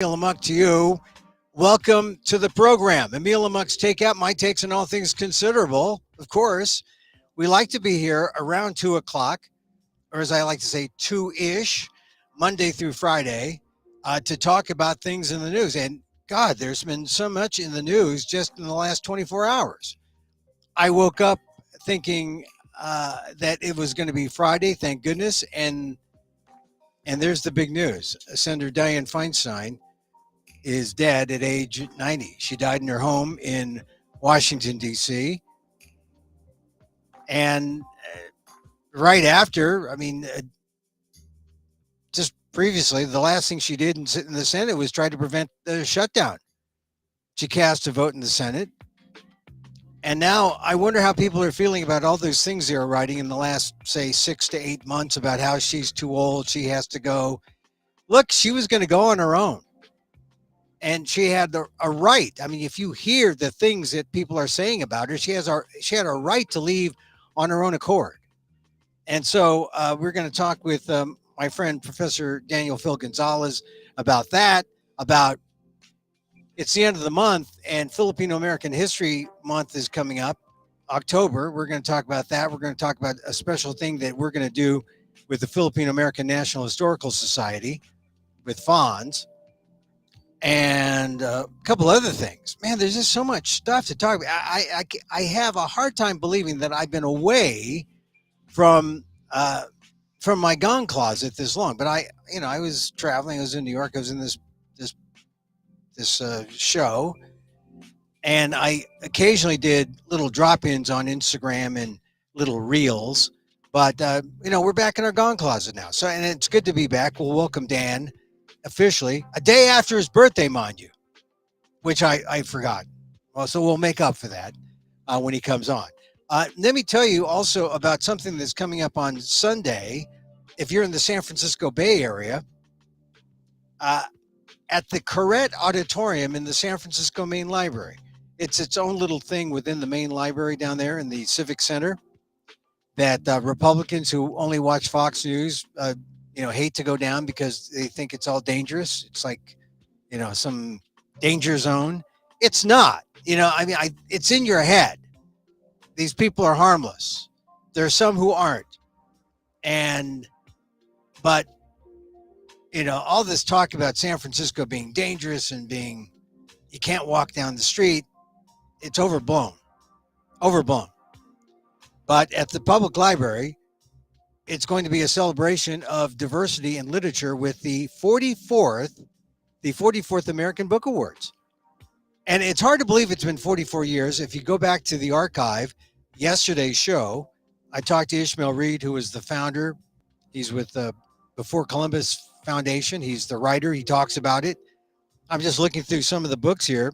Emil Amok to you. Welcome to the program. Emil Amok's Takeout, my takes on all things considerable. Of course, we like to be here around 2 o'clock, or as I like to say, 2-ish, Monday through Friday, to talk about things in the news. And God, there's been so much in the news just in the last 24 hours. I woke up thinking that it was going to be Friday, thank goodness, and there's the big news. Senator Dianne Feinstein is dead at age 90. She died in her home in Washington, D.C. And right after, just previously, the last thing she did in the Senate was try to prevent the shutdown. She cast a vote in the Senate. And now I wonder how people are feeling about all those things they were writing in the last, say, 6 to 8 months about how she's too old, she has to go. Look, she was going to go on her own. And she had a right. I mean, if you hear the things that people are saying about her, she had a right to leave on her own accord. And so we're going to talk with my friend, Professor Daniel Phil Gonzales, about that, about it's the end of the month and Filipino American History Month is coming up, October. We're going to talk about that. We're going to talk about a special thing that we're going to do with the Filipino American National Historical Society with FONS. And a couple other things. Man, there's just so much stuff to talk about. I have a hard time believing that I've been away from my gong closet this long. But I was traveling. I was in New York. I was in this show, and I occasionally did little drop-ins on Instagram and little reels. But we're back in our gong closet now. So, and it's good to be back. We'll welcome Dan officially a day after his birthday, mind you, which I forgot. Well, so we'll make up for that when he comes on. Let me tell you also about something that's coming up on Sunday. If you're in the San Francisco Bay Area, at the Corrette Auditorium in the San Francisco Main Library. It's its own little thing within the main library down there in the Civic Center that Republicans who only watch Fox News hate to go down because they think it's all dangerous. It's like, some danger zone. It's not, it's in your head. These people are harmless. There are some who aren't. But all this talk about San Francisco being dangerous and you can't walk down the street. It's overblown. But at the public library, it's going to be a celebration of diversity in literature with the 44th American Book Awards. And it's hard to believe it's been 44 years. If you go back to the archive, yesterday's show, I talked to Ishmael Reed, who is the founder. He's with the Before Columbus Foundation. He's the writer. He talks about it. I'm just looking through some of the books here.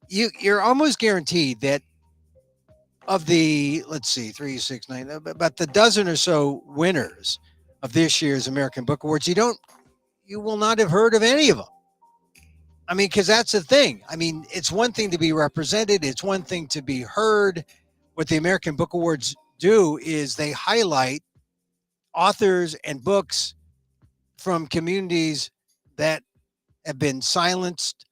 You're almost guaranteed that of the, let's see, 3, 6, 9, about the dozen or so winners of this year's American Book Awards, you will not have heard of any of them. I mean, because that's the thing. I mean, it's one thing to be represented. It's one thing to be heard. What the American Book Awards do is they highlight authors and books from communities that have been silenced,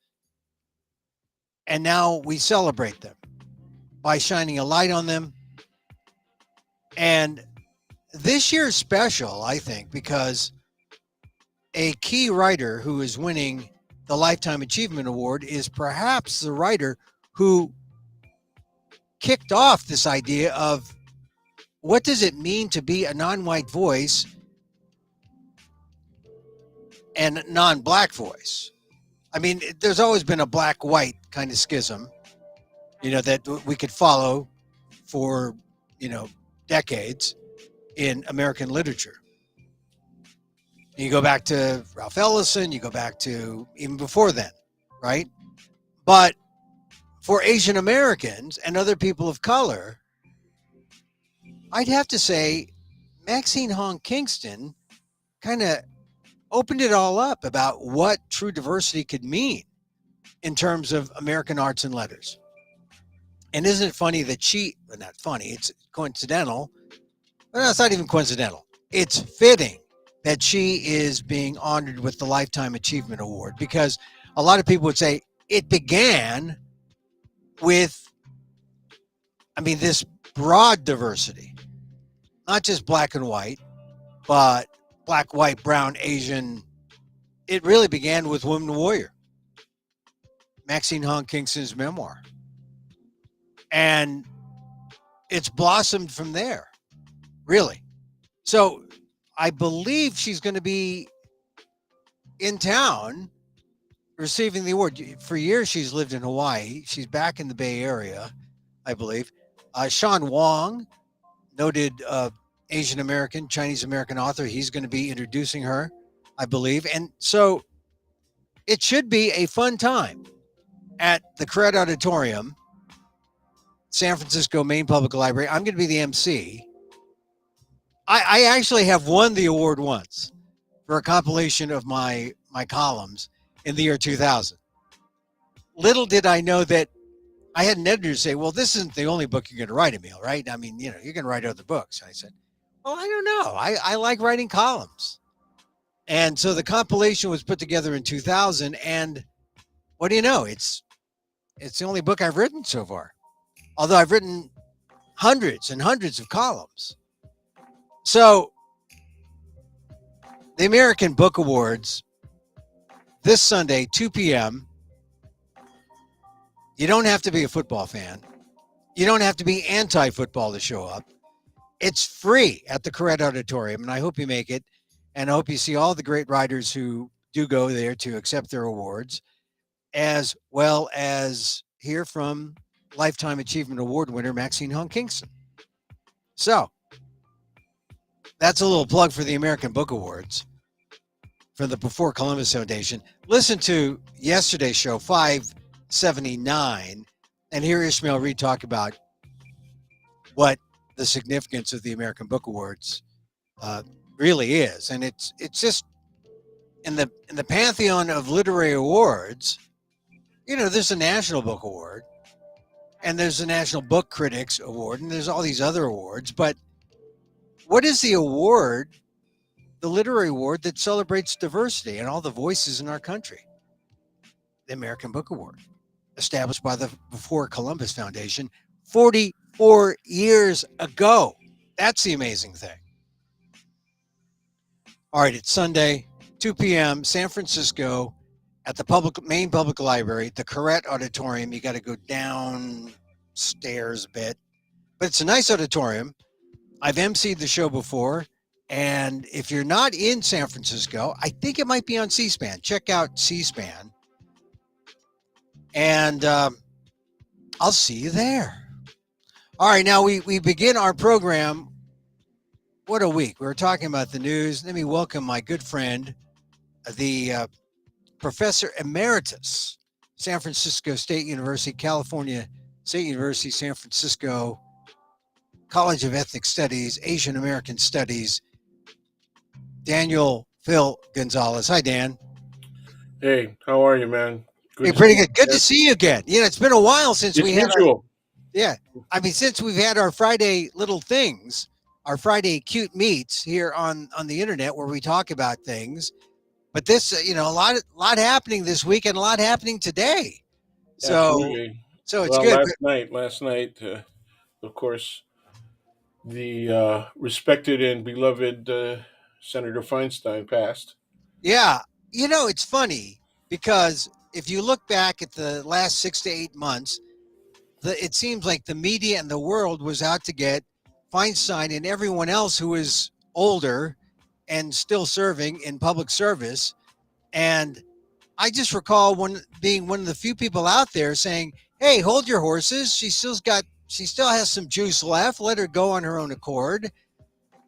and now we celebrate them by shining a light on them. And this year's special, I think, because a key writer who is winning the Lifetime Achievement Award is perhaps the writer who kicked off this idea of what does it mean to be a non-white voice and non-black voice. I mean, there's always been a black-white kind of schism, that we could follow for, decades in American literature. You go back to Ralph Ellison, you go back to even before then, right? But for Asian Americans and other people of color, I'd have to say Maxine Hong Kingston kind of opened it all up about what true diversity could mean in terms of American arts and letters. And isn't it funny that not funny, it's coincidental, but no, it's not even coincidental. It's fitting that she is being honored with the Lifetime Achievement Award, because a lot of people would say it began with, I mean, this broad diversity, not just black and white, but black, white, brown, Asian. It really began with Woman Warrior, Maxine Hong Kingston's memoir. And it's blossomed from there, really. So I believe she's going to be in town receiving the award. For years, she's lived in Hawaii. She's back in the Bay Area, I believe. Sean Wong, noted Asian American, Chinese American author, he's going to be introducing her, I believe. And so it should be a fun time at the Cred Auditorium, San Francisco Main Public Library. I'm going to be the MC. I actually have won the award once for a compilation of my columns in the year 2000. Little did I know that I had an editor say, well, this isn't the only book you're going to write, Emil, right? I mean, you know, you're going to write other books. I said, well, I don't know. I like writing columns. And so the compilation was put together in 2000. And what do you know? It's the only book I've written so far. Although I've written hundreds and hundreds of columns. So the American Book Awards this Sunday, 2 p.m. You don't have to be a football fan. You don't have to be anti-football to show up. It's free at the Cred Auditorium, and I hope you make it. And I hope you see all the great writers who do go there to accept their awards, as well as hear from Lifetime Achievement Award winner Maxine Hong Kingston. So that's a little plug for the American Book Awards from the Before Columbus Foundation. Listen to yesterday's show, 579, and hear Ishmael Reed talk about what the significance of the American Book Awards really is. And it's just in the pantheon of literary awards, you know, there's a National Book Award, and there's the National Book Critics Award, and there's all these other awards. But what is the award, the literary award that celebrates diversity and all the voices in our country? The American Book Award, established by the Before Columbus Foundation 44 years ago. That's the amazing thing. All right, it's Sunday, 2 p.m., San Francisco, at the main public library, the Cred Auditorium. You got to go downstairs a bit, but it's a nice auditorium. I've emceed the show before, and if you're not in San Francisco, I think it might be on C-SPAN. Check out C-SPAN, and I'll see you there. All right, now we begin our program. What a week. We were talking about the news. Let me welcome my good friend, the Professor Emeritus, San Francisco State University, California State University, San Francisco, College of Ethnic Studies, Asian American Studies, Daniel Phil Gonzales. Hi, Dan. Hey, how are you, man? Hey, pretty good. Good to see you again. You know, it's been a while since we had mutual. since we've had our Friday little things, our Friday cute meets here on the internet where we talk about things. But this, you know, a lot happening this week and a lot happening today. Absolutely. So it's good. Last night, of course, the respected and beloved Senator Feinstein passed. Yeah. You know, it's funny because if you look back at the last 6 to 8 months, it seems like the media and the world was out to get Feinstein and everyone else who is older and still serving in public service. And I just recall being one of the few people out there saying, hey, hold your horses. She still has some juice left. Let her go on her own accord.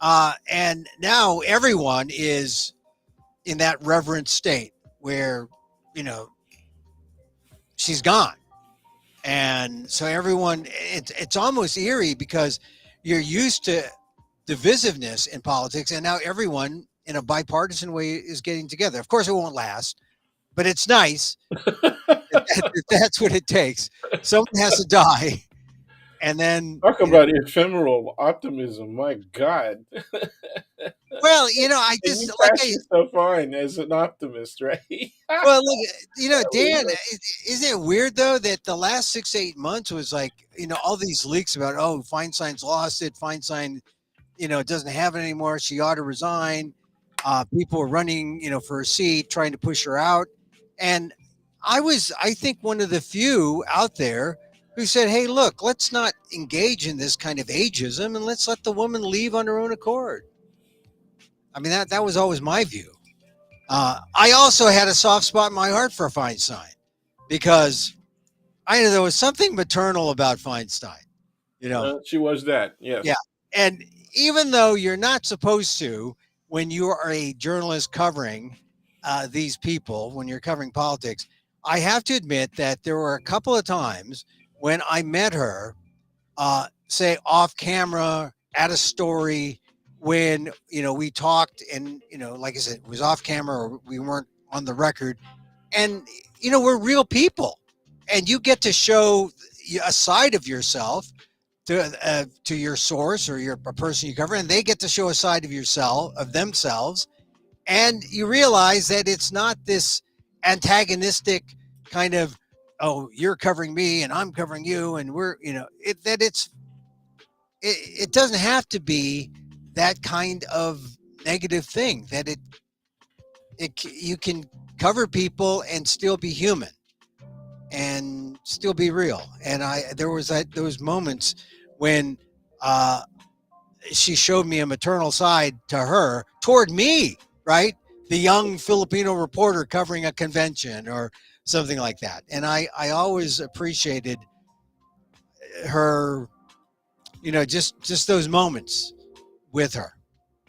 And now everyone is in that reverent state where, you know, she's gone. And so everyone, it's almost eerie because you're used to divisiveness in politics, and now everyone in a bipartisan way is getting together. Of course, it won't last, but it's nice if that's what it takes. Someone has to die, and then Talk about ephemeral optimism. My God. Well, I And just you like pass I yourself on as an optimist, right? well, look, We Dan, isn't it weird though that the last 6 to 8 months was like, all these leaks about, oh, Feinstein's lost it. Feinstein, doesn't have it anymore. She ought to resign. People were running, for her seat, trying to push her out. And I think, one of the few out there who said, hey, look, let's not engage in this kind of ageism and let's let the woman leave on her own accord. I mean, that was always my view. I also had a soft spot in my heart for Feinstein because I know there was something maternal about Feinstein, you know. She was that, Yeah. yes. And even though you're not supposed to, when you are a journalist covering these people, when you're covering politics, I have to admit that there were a couple of times when I met her, say off camera at a story, when we talked, and like I said, it was off camera or we weren't on the record, and we're real people, and you get to show a side of yourself to your source or a person you cover, and they get to show a side of themselves, and you realize that it's not this antagonistic kind of, oh, you're covering me and I'm covering you, and we're that it doesn't have to be that kind of negative thing, that you can cover people and still be human and still be real. And there was moments when uh, she showed me a maternal side to her toward me, right? The young Filipino reporter covering a convention or something like that. And I always appreciated her, just those moments with her.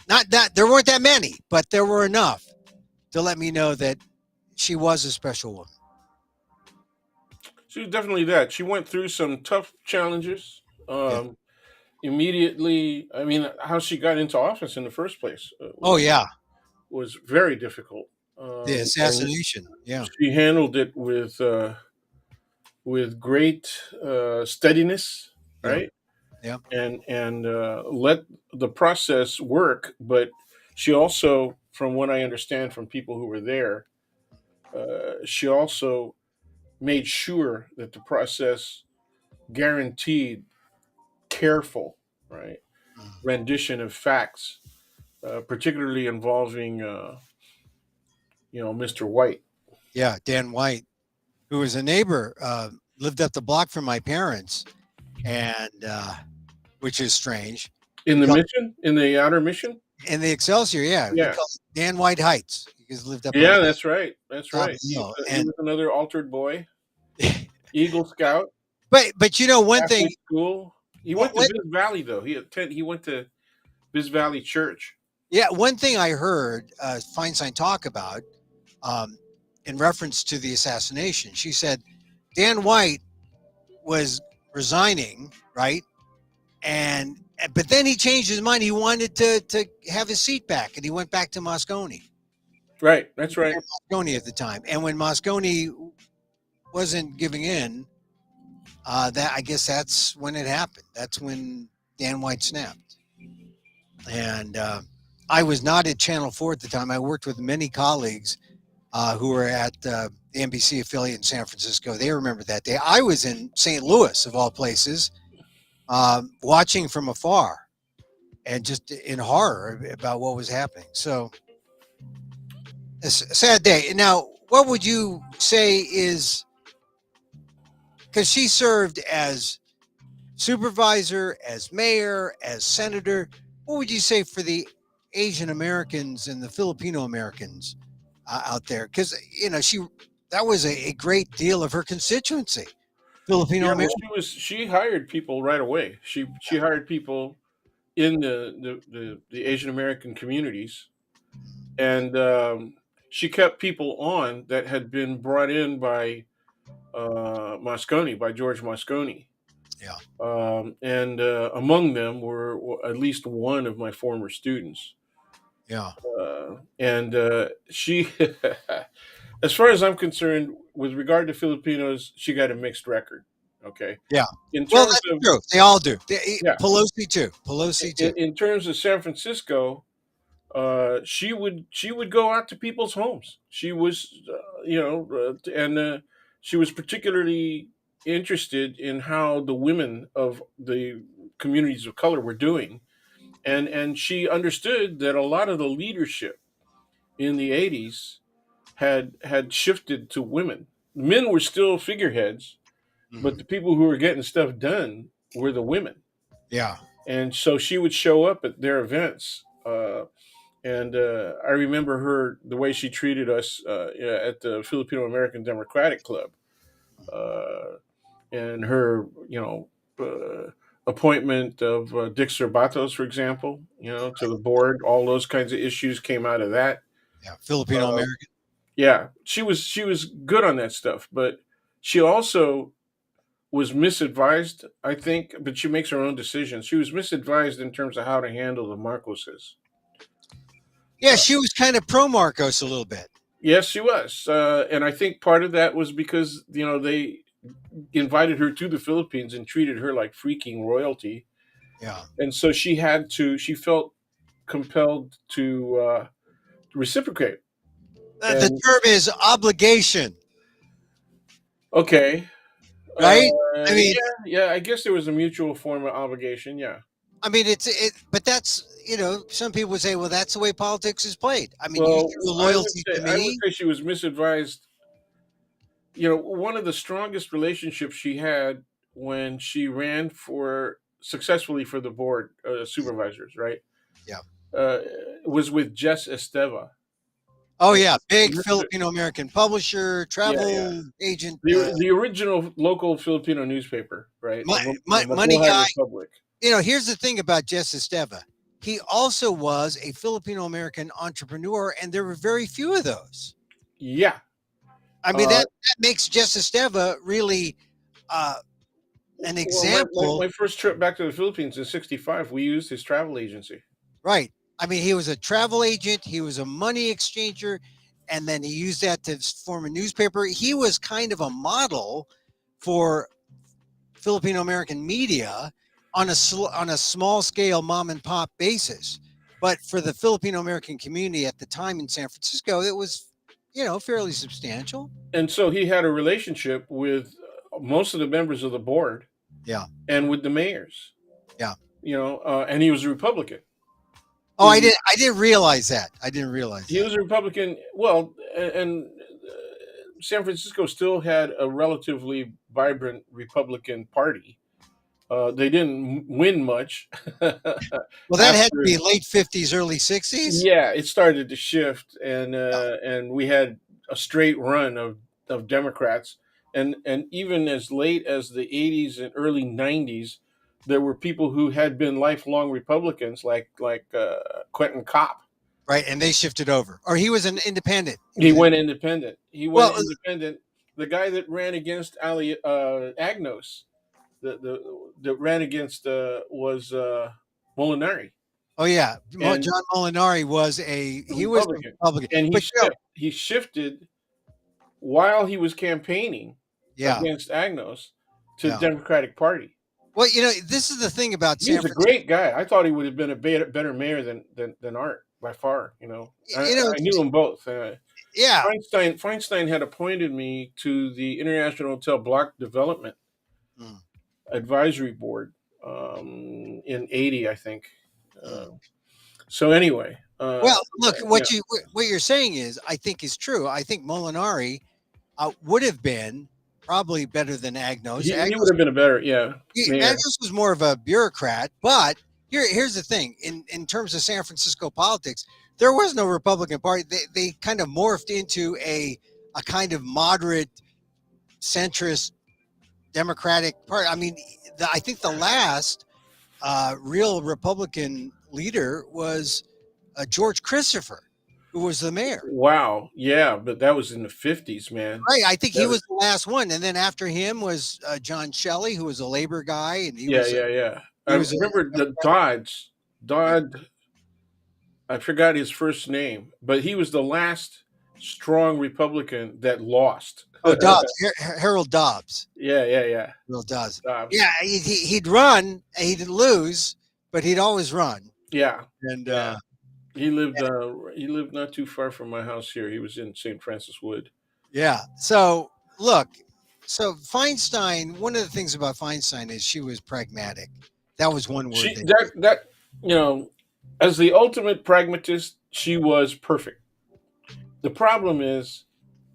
Not that there weren't that many, but there were enough to let me know that she was a special woman. She was definitely that. She went through some tough challenges. Yeah. Immediately, I mean, how she got into office in the first place Oh yeah, was very difficult. the And assassination. Yeah. she handled it with great steadiness, Yeah. right? Yeah. And let the process work. But she also, from what I understand from people who were there, she also made sure that the process guaranteed careful, right, Mm. rendition of facts, particularly involving, Mr. White. Yeah. Dan White, who was a neighbor, lived up the block from my parents, and which is strange. In We the call mission, in the outer mission. in the Excelsior, yeah, we Yeah, call it Dan White Heights because he lived up on yeah, that's right. That's top of right. the hill. He And was another altered boy, Eagle Scout, but one thing, Catholic school. He what, went to what, Viz Valley though. He went to Viz Valley Church. yeah, one thing I heard Feinstein talk about, um, in reference to the assassination, she said Dan White was resigning, right? And but then he changed his mind. He wanted to have his seat back, and he went back to Moscone. Right. That's right. Moscone at the time, and when Moscone wasn't giving in, that I guess that's when it happened. That's when Dan White snapped. And I was not at Channel 4 at the time. I worked with many colleagues who were at the NBC affiliate in San Francisco. They remember that day. I was in St. Louis, of all places, watching from afar and just in horror about what was happening. So it's a sad day. Now, what would you say is, because she served as supervisor, as mayor, as senator, what would you say for the Asian Americans and the Filipino Americans out there? Because she that was a great deal of her constituency, Filipino Yeah. Well, American. she hired people right away. She hired people in the Asian American communities, and she kept people on that had been brought in by Moscone, by George Moscone. Yeah, And among them were at least one of my former students. yeah, And she, as far as I'm concerned, with regard to Filipinos, she got a mixed record. Okay. yeah. In Well, terms that's of, true. They all do. yeah, Pelosi too. Pelosi too. in terms of San Francisco, she would go out to people's homes. She was, and she was particularly interested in how the women of the communities of color were doing, and she understood that a lot of the leadership in the 80s had shifted to women. Men were still figureheads, but Mhm. the people who were getting stuff done were the women. Yeah. And so she would show up at their events. And I remember her, the way she treated us yeah, at the Filipino American Democratic Club, uh, and her, appointment of Dick Cervatos, for example, to the board. All those kinds of issues came out of that. Yeah. Filipino Uh, American. yeah, she was good on that stuff, but she also was misadvised, I think. But she makes her own decisions. She was misadvised in terms of how to handle the Marcoses. Yeah, she was kind of pro Marcos a little bit. Yes, she was, and I think part of that was because they invited her to the Philippines and treated her like freaking royalty, Yeah. and so she felt compelled to reciprocate. The And term is obligation, okay, right? I mean, yeah, yeah, I guess there was a mutual form of obligation. Yeah. but that's some people would say, well, that's the way politics is played. I mean, you Well, show I would loyalty say to I would me, say she was misadvised. One of the strongest relationships she had when she ran for successfully for the board supervisors, right? yeah. Uh, was with Jess Esteva. Oh Uh, yeah, big remember- Filipino American publisher, yeah, yeah. travel agent, The original local Filipino newspaper, right? The money Mabuhay guy. Republic. Here's the thing about Jess Esteva. He also was a Filipino American entrepreneur, and there were very few of those. Yeah. I mean, Uh, that makes Jess Esteva really uh, an well, my example, first trip back to the Philippines in '65, we used his travel agency. right? I mean, he was a travel agent, he was a money exchanger, and then he used that to form a newspaper. He was kind of a model for Filipino American media on a small scale mom and pop basis. But for the Filipino American community at the time in San Francisco, it was, fairly substantial. And so he had a relationship with most of the members of the board Yeah. and with the mayors. Yeah. And he was a Republican. Oh, I didn't realize that. I didn't realize He that. was a Republican. Well, and San Francisco still had a relatively vibrant Republican Party. They didn't win much. Well, that had to After, be late 50s, early 60s. yeah, it started to shift, and Yeah. we had a straight run of Democrats, and even as late as the '80s and early '90s, there were people who had been lifelong Republicans, like Quentin Kopp. Right. And they shifted over. Or he was an independent. He went independent. Well, The guy that ran against Ali Agnos, that ran against was Molinari. oh yeah. And John Molinari he was a Republican, Republican. and But he shifted while he was campaigning yeah. against Agnos to the Yeah. Democratic Party. Well, this is the thing about He San was a Francisco. great guy. I thought he would have been a better mayor than Art by far. You know, I knew them both. yeah. Feinstein had appointed me to the International Hotel Block Development Mm, Advisory Board in '80, I think. mm. So anyway, Well, look, yeah, what you're saying I think is true. I think Molinari would have been probably better than Agnos. he would have been a better mayor. Agnos was more of a bureaucrat, but here's the thing: in terms of San Francisco politics, there was no Republican Party. They kind of morphed into a kind of moderate centrist Democratic Party. I mean, I think the last real Republican leader was George Christopher, who was the mayor. Wow, yeah, but that was in the '50s, man. Right, I think he That was the last one, and then after him was John Shelley, who was a labor guy, and Yeah. he I was a remember the yeah. Dodd. I forgot his first name, but he was the last strong Republican that lost. Oh, Dobbs, Harold Dobbs. Yeah. Harold Dobbs. Dobbs. Yeah, he'd run, he didn't lose, but he'd always run, Yeah, and yeah. He lived not too far from my house here. He was in St. Francis Wood. Yeah. So look, so Feinstein. One of the things about Feinstein is she was pragmatic. That was one word She they that used. that you know, as the ultimate pragmatist, she was perfect. The problem is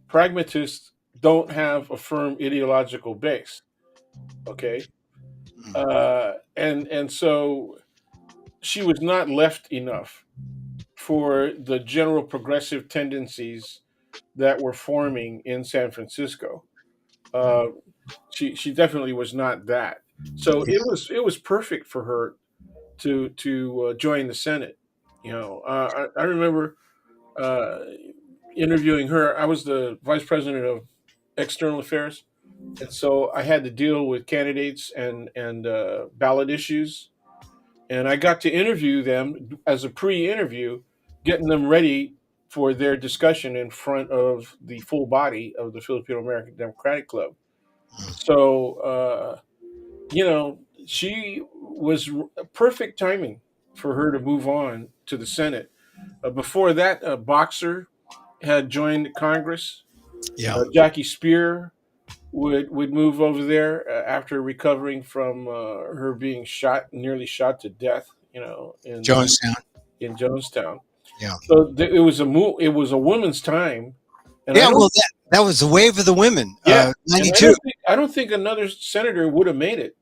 pragmatists don't have a firm ideological base. Okay, Mm. and so she was not left enough for the general progressive tendencies that were forming in San Francisco. Uh, she definitely was not that. So Yeah. it was perfect for her to join the Senate. I remember uh, interviewing her. I was the vice president of external affairs, and so I had to deal with candidates and ballot issues, and I got to interview them as a pre-interview, getting them ready for their discussion in front of the full body of the Filipino American Democratic Club. Mm. So she was perfect timing for her to move on to the Senate. Before that, a boxer had joined Congress. Yeah. Jackie Spear would move over there after recovering from her being shot, nearly shot to death. Jonestown. In Jonestown. Yeah. So it was it was a woman's time, and I Yeah. don't. Well, that was the wave of the women. Yeah, and 92. I don't think another senator would have made it.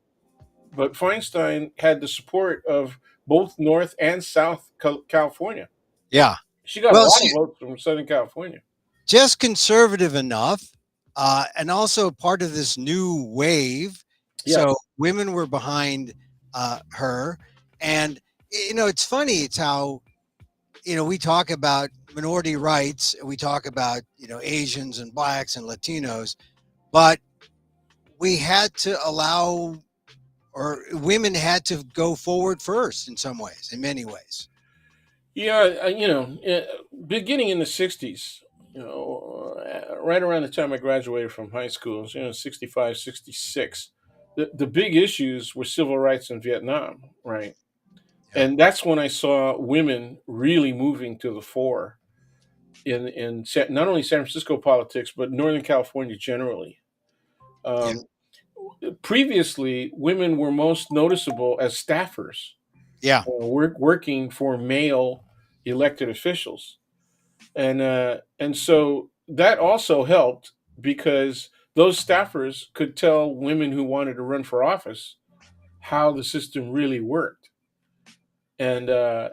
But Feinstein had the support of both North and South California. Yeah. She got a Well, lot she of votes from Southern California. just conservative enough, and also part of this new wave. Yeah, So women were behind her, and it's funny. It's how we talk about minority rights, we talk about Asians and blacks and Latinos, but we had to allow, or women had to go forward first in some ways, in many ways. yeah. Beginning in the '60s, right around the time I graduated from high school, 65, 66. The big issues were civil rights in Vietnam, right? Yeah. And that's when I saw women really moving to the fore not only San Francisco politics but Northern California generally. Yeah. Um, Previously, women were most noticeable as staffers, Yeah. working for male elected officials, and so that also helped because those staffers could tell women who wanted to run for office how the system really worked, and they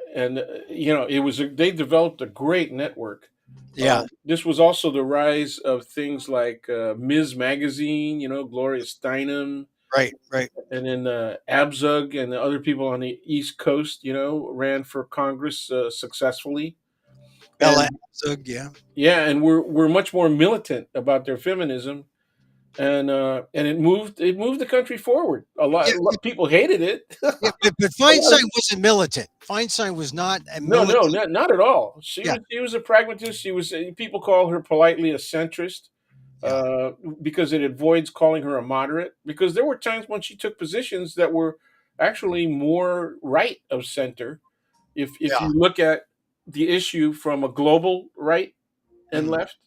developed a great network. Yeah. This was also the rise of things like Ms. Magazine, Gloria Steinem, Right. Right. and then Abzug and the other people on the East Coast, ran for Congress successfully, Bella and Abzug. Yeah. yeah, and we're much more militant about their feminism, and it moved the country forward. Yeah. A lot of people hated it. Yeah, but A lot Feinstein of wasn't militant. Feinstein was not a No, no, militant. not at all. Yeah, She was a pragmatist. She was people call her politely a centrist yeah, uh, because it avoids calling her a moderate. Because there were times when she took positions that were actually more right of center. If yeah. you look at the issue from a global right and Mhm. left,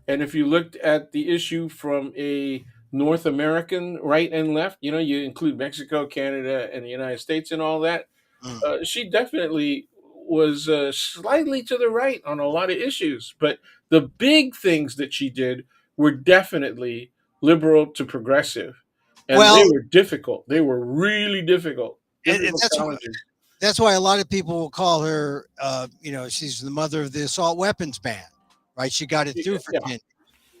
and if you looked at the issue from a North American right and left, you include Mexico, Canada, and the United States and all that, Mm. she definitely was slightly to the right on a lot of issues. But the big things that she did were definitely liberal to progressive. And they Well, were difficult. They were really difficult, and difficult challenges. that's why a lot of people will call her. She's the mother of the assault weapons ban, right? She got it through for Yeah, 10.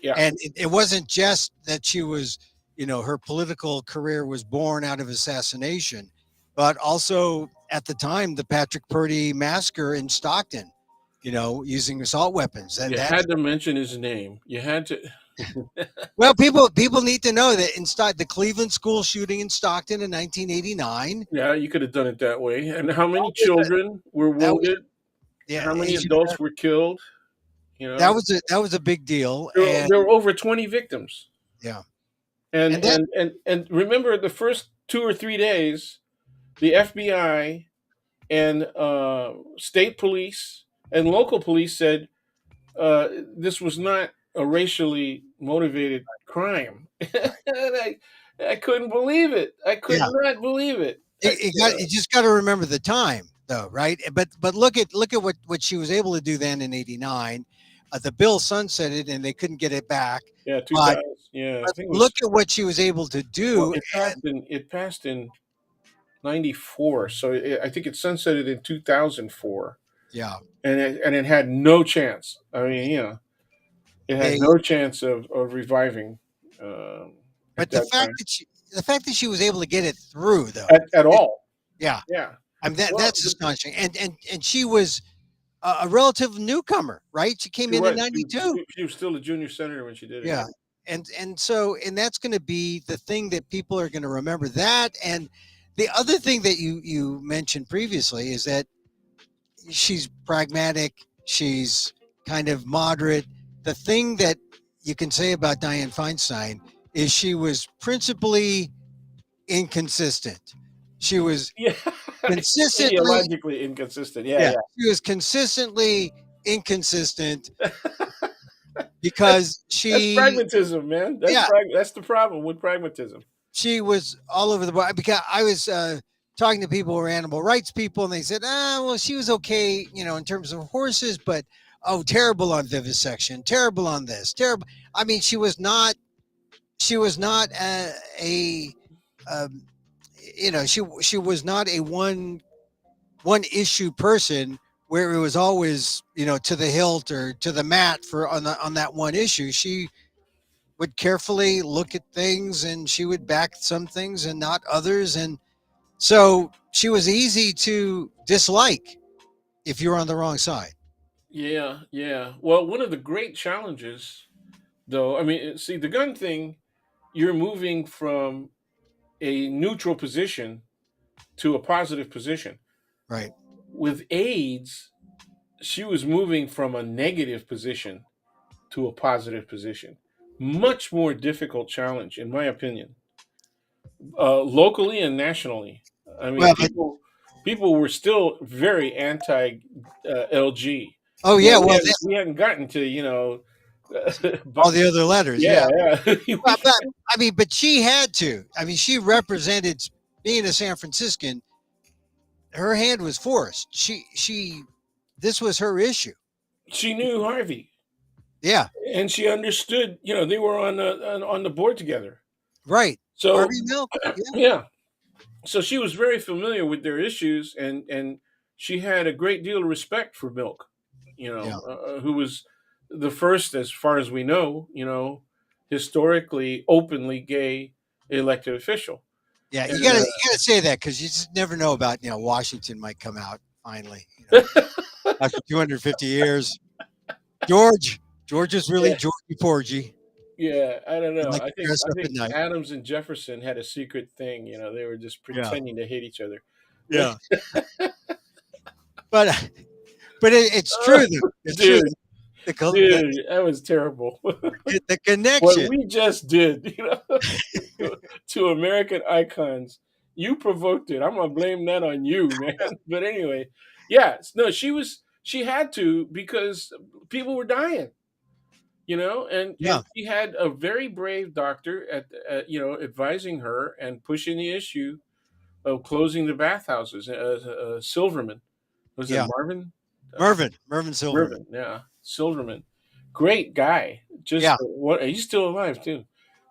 yeah, And it wasn't just that she was, her political career was born out of assassination, but also at the time the Patrick Purdy massacre in Stockton, using assault weapons. you That had to mention his name. You had to. Well, people need to know that inside the Cleveland school shooting in Stockton in 1989, Yeah, you could have done it that way. And how that many was a, children were that was wounded? yeah, How many Asian adults American. were killed? You That know, was a big deal, and there were over 20 victims. yeah, And and that and and and remember, the first 2 or 3 days, the FBI and state police and local police said this was not a racially motivated crime. And I couldn't believe it. I could Yeah. not believe it. You just got to remember the time, though, right? But look at what she was able to do then in '89. The bill sunsetted, and they couldn't get it back. Yeah, But 2000. Yeah, I but think it look was. at what she was able to Well, do. it passed in '94, so I think it sunsetted in 2004, Yeah, and it had no chance. I mean, it had they. no chance of reviving um, at But the that fact time that she was able to get it through, though, at all. yeah, Yeah. I mean Well, that's astonishing. And she was a relative newcomer, right? She came she in was. '92. She was still a junior senator when she did it. Yeah. Yeah. And that's going to be the thing that people are going to remember. That, and the other thing that you mentioned previously is that she's pragmatic, she's kind of moderate. The thing that you can say about Dianne Feinstein is she was principally inconsistent. She was Yeah. consistently, Ideologically inconsistent. Yeah, yeah, yeah. she was consistently inconsistent because That's she, pragmatism, man. yeah, That's the problem with pragmatism. she was all over the board. Because I was talking to people who were animal rights people, and they said, well, she was okay, in terms of horses, but oh, terrible on vivisection, terrible on this, terrible. I mean, she was not. She was not a um, she was not a one issue person where it was always to the hilt or to the mat for on that one issue. She would carefully look at things, and she would back some things and not others, and so she was easy to dislike if you were on the wrong side. Yeah, yeah. Well, one of the great challenges, though, I mean, see, the gun thing, you're moving from a neutral position to a positive position. Right. With AIDS, she was moving from a negative position to a positive position. Much more difficult challenge, in my opinion, locally and nationally. I mean, Well, but people were still very anti LG. oh You know, yeah, well, we hadn't gotten to all the other letters, yeah, yeah. yeah. Well, but, I mean, but she had to. I mean, she represented, being a San Franciscan. Her hand was forced. This was her issue. She knew Harvey, Yeah, and she understood. They were on the board together. right. So Harvey Milk. Yeah, yeah, so she was very familiar with their issues, and she had a great deal of respect for Milk. yeah, Who was the first, as far as we know, historically openly gay elected official. yeah. You And gotta say that because you just never know about Washington might come out finally. After 250 years, George is really yeah, Georgie Porgy. yeah, I don't He know. liked to dress I up think at night. Adams and Jefferson had a secret thing. They were just Yeah, pretending to hate each other. But yeah. But it's true though. It's true. dude, The col- the, dude, that was terrible. the What connection. we just did, to American icons. You provoked it. I'm gonna blame that on you, man. But anyway, yeah, no, she had to because people were dying, and Yeah, she had a very brave doctor advising her and pushing the issue of closing the bathhouses. Silverman, was it yeah. Marvin? Mervyn Silverman. Mervyn, yeah, Silverman, great guy. Just Yeah. what he's still alive too,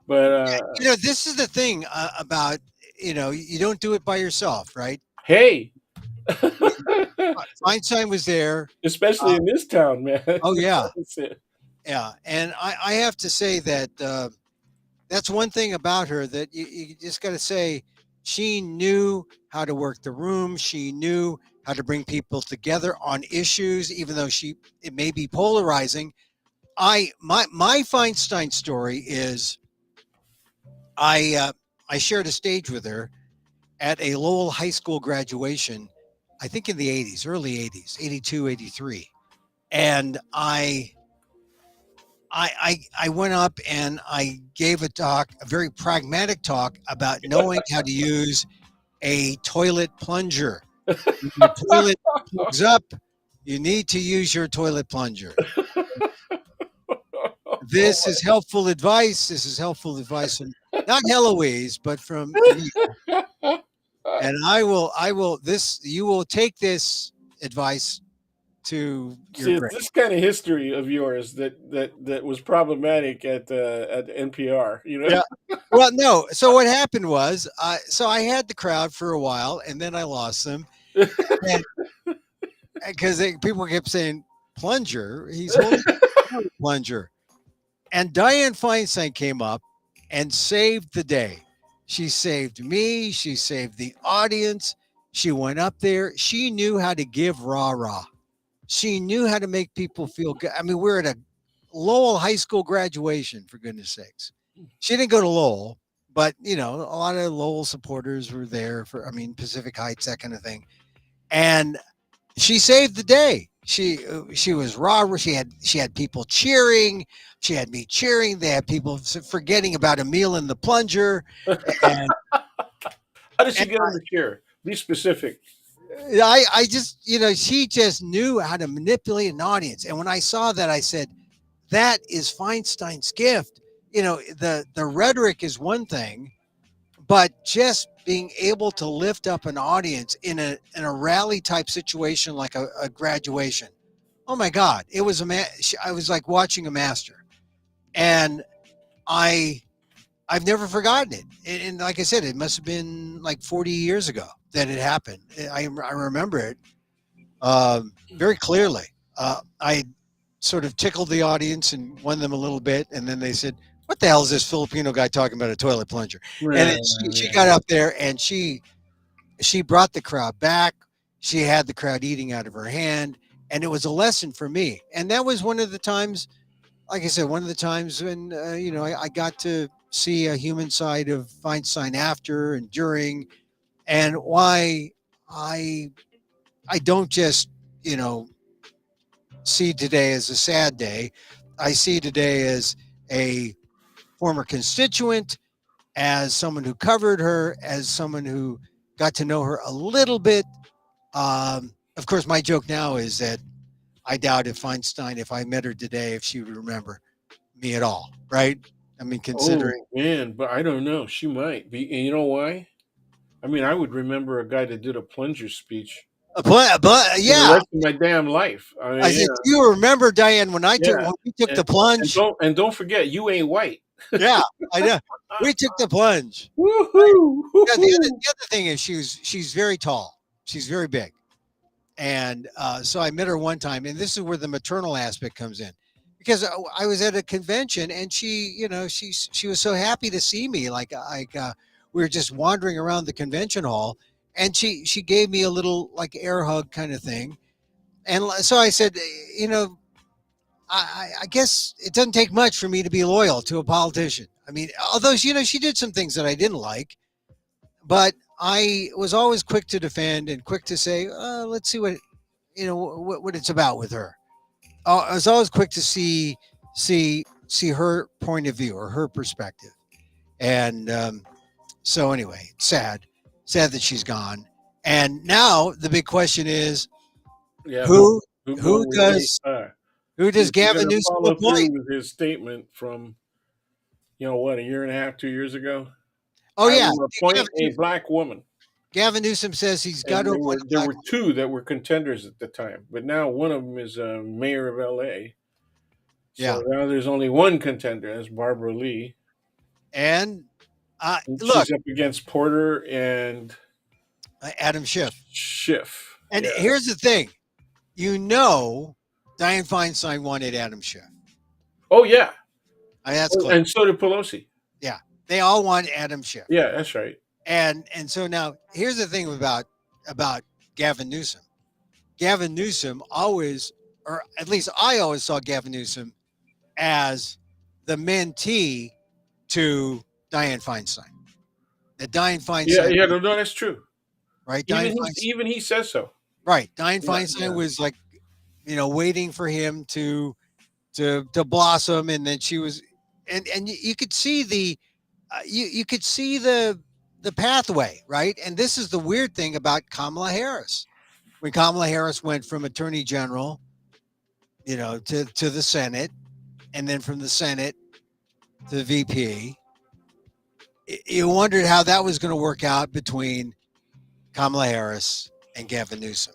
but This is the thing about you don't do it by yourself, right? hey, Feinstein was there. especially Uh, in this town, man. oh yeah, That's it. yeah. And I have to say that that's one thing about her that you just got to say she knew how to work the room. She knew how to bring people together on issues, even though it may be polarizing. My Feinstein story is I shared a stage with her at a Lowell High School graduation, I think in the 80s, early 80s, 82, 83. And I went up and I gave a talk, a very pragmatic talk about knowing how to use a toilet plunger. When your toilet plugs up, you need to use your toilet plunger. This is helpful advice. This is helpful advice from not Heloise, but from Emil. And you will take this advice to your See, it's grave. this kind of history of yours that was problematic at NPR. You know. Yeah. Well, no. So what happened was, so I had the crowd for a while, and then I lost them, and because people kept saying plunger, he's holding a plunger, and Diane Feinstein came up and saved the day. She saved me. She saved the audience. She went up there. She knew how to give rah rah. She knew how to make people feel good. I mean, we're at a Lowell High School graduation, for goodness sakes. She didn't go to Lowell, but a lot of Lowell supporters were there for, I mean, Pacific Heights, that kind of thing. And she saved the day. She was raw. She had people cheering. She had me cheering. They had people forgetting about Emil and the plunger, and How did she and get on the chair? Be specific. I just she just knew how to manipulate an audience. And when I saw that, I said, that is Feinstein's gift. The rhetoric is one thing, but just being able to lift up an audience in a rally type situation like a graduation. Oh my God, it was I was like watching a master, and I I've never forgotten it. And like I said, it must have been like 40 years ago that it happened. I remember it very clearly. I sort of tickled the audience and won them a little bit, and then they said, "What the hell is this Filipino guy talking about a toilet plunger?" And then Right, she right. got up there and she brought the crowd back. She had the crowd eating out of her hand, and it was a lesson for me. And that was one of the times, like I said, one of the times when I got to see a human side of Feinstein after and during, and why I I don't just you know see today as a sad day. I see today as a former constituent, as someone who covered her, as someone who got to know her a little bit. Of course, my joke now is that I doubt if Feinstein, if I met her today, if she would remember me at all, right? I mean, considering Oh man, but I don't know. She might be. And you know why? I mean, I would remember a guy that did a plunger speech but for the yeah, rest of my damn life. I I mean, said, do you remember Diane yeah. when we took And, the plunge? don't forget, you ain't white. Yeah, I know. We took the plunge. Right? Woohoo! Yeah, Woohoo! the other thing is she's very tall. She's very big. And so I met her one time, and this is where the maternal aspect comes in, because I was at a convention, and she was so happy to see me. We were just wandering around the convention hall, and she gave me a little like air hug kind of thing, and so I said, I guess it doesn't take much for me to be loyal to a politician. I mean, although she did some things that I didn't like, but I was always quick to defend and quick to say, let's see what it's about with her. I was always quick to see her point of view or her perspective. And so anyway, sad that she's gone. And now the big question is, Yeah, who who who going with me? does who does Is he going Gavin to Newsom follow appoint? through with his statement from what, a year and a half, 2 years ago? Oh I yeah, will Gavin, appoint a black woman. Gavin Newsom says he's got to And appoint a there black were two that were contenders at the time, but now one of them is mayor of L.A. woman. So now there's only one contender. That's Barbara Lee. Yeah, and And look, she's up against Porter and Adam Schiff. Schiff. And Yeah. here's the thing, Dianne Feinstein wanted Adam Schiff. Oh yeah. That's Oh, clear. and so did Pelosi. Yeah, they all want Adam Schiff. Yeah, that's right. And so now here's the thing about Gavin Newsom. Gavin Newsom always, or at least I always saw Gavin Newsom as the mentee to Dianne Feinstein. That Dianne Yeah, Feinstein, yeah. No, no, that's true. right? Dianne Feinstein, Even he says so. right? Dianne Yeah, Feinstein yeah. was like, waiting for him to blossom, and then she was, and you could see the you could see the pathway, right? And this is the weird thing about Kamala Harris. When Kamala Harris went from Attorney General, to the Senate, and then from the Senate to the VP, you wondered how that was going to work out between Kamala Harris and Gavin Newsom.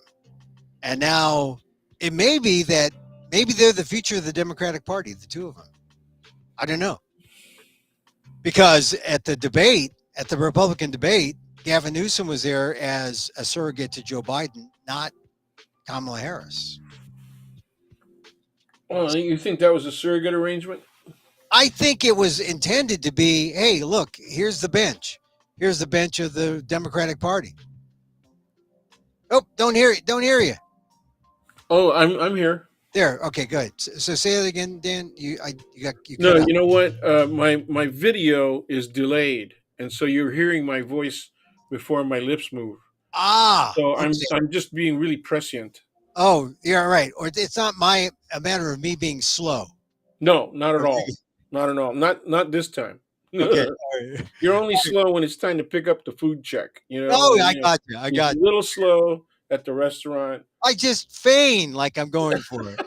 And now it may be that maybe they're the future of the Democratic Party, the two of them. I don't know. Because at the Republican debate, Gavin Newsom was there as a surrogate to Joe Biden, not Kamala Harris. Well, you think that was a surrogate arrangement? I think it was intended to be, hey, look, here's the bench. Here's the bench of the Democratic Party. Oh, don't hear it. Don't hear you. Oh, I'm here. There. Okay, good. So say that again, Dan. You cut No, out. you know what? My video is delayed, and so you're hearing my voice before my lips move. So Okay. I'm just being really prescient. Oh, yeah, right. Or it's not a matter of me being slow. No, not at Okay. all. Not at all. Not this time. Okay. You're only slow when it's time to pick up the food check. Oh, I got you. I You're got a you. little slow at the restaurant. I just feign like I'm going for it.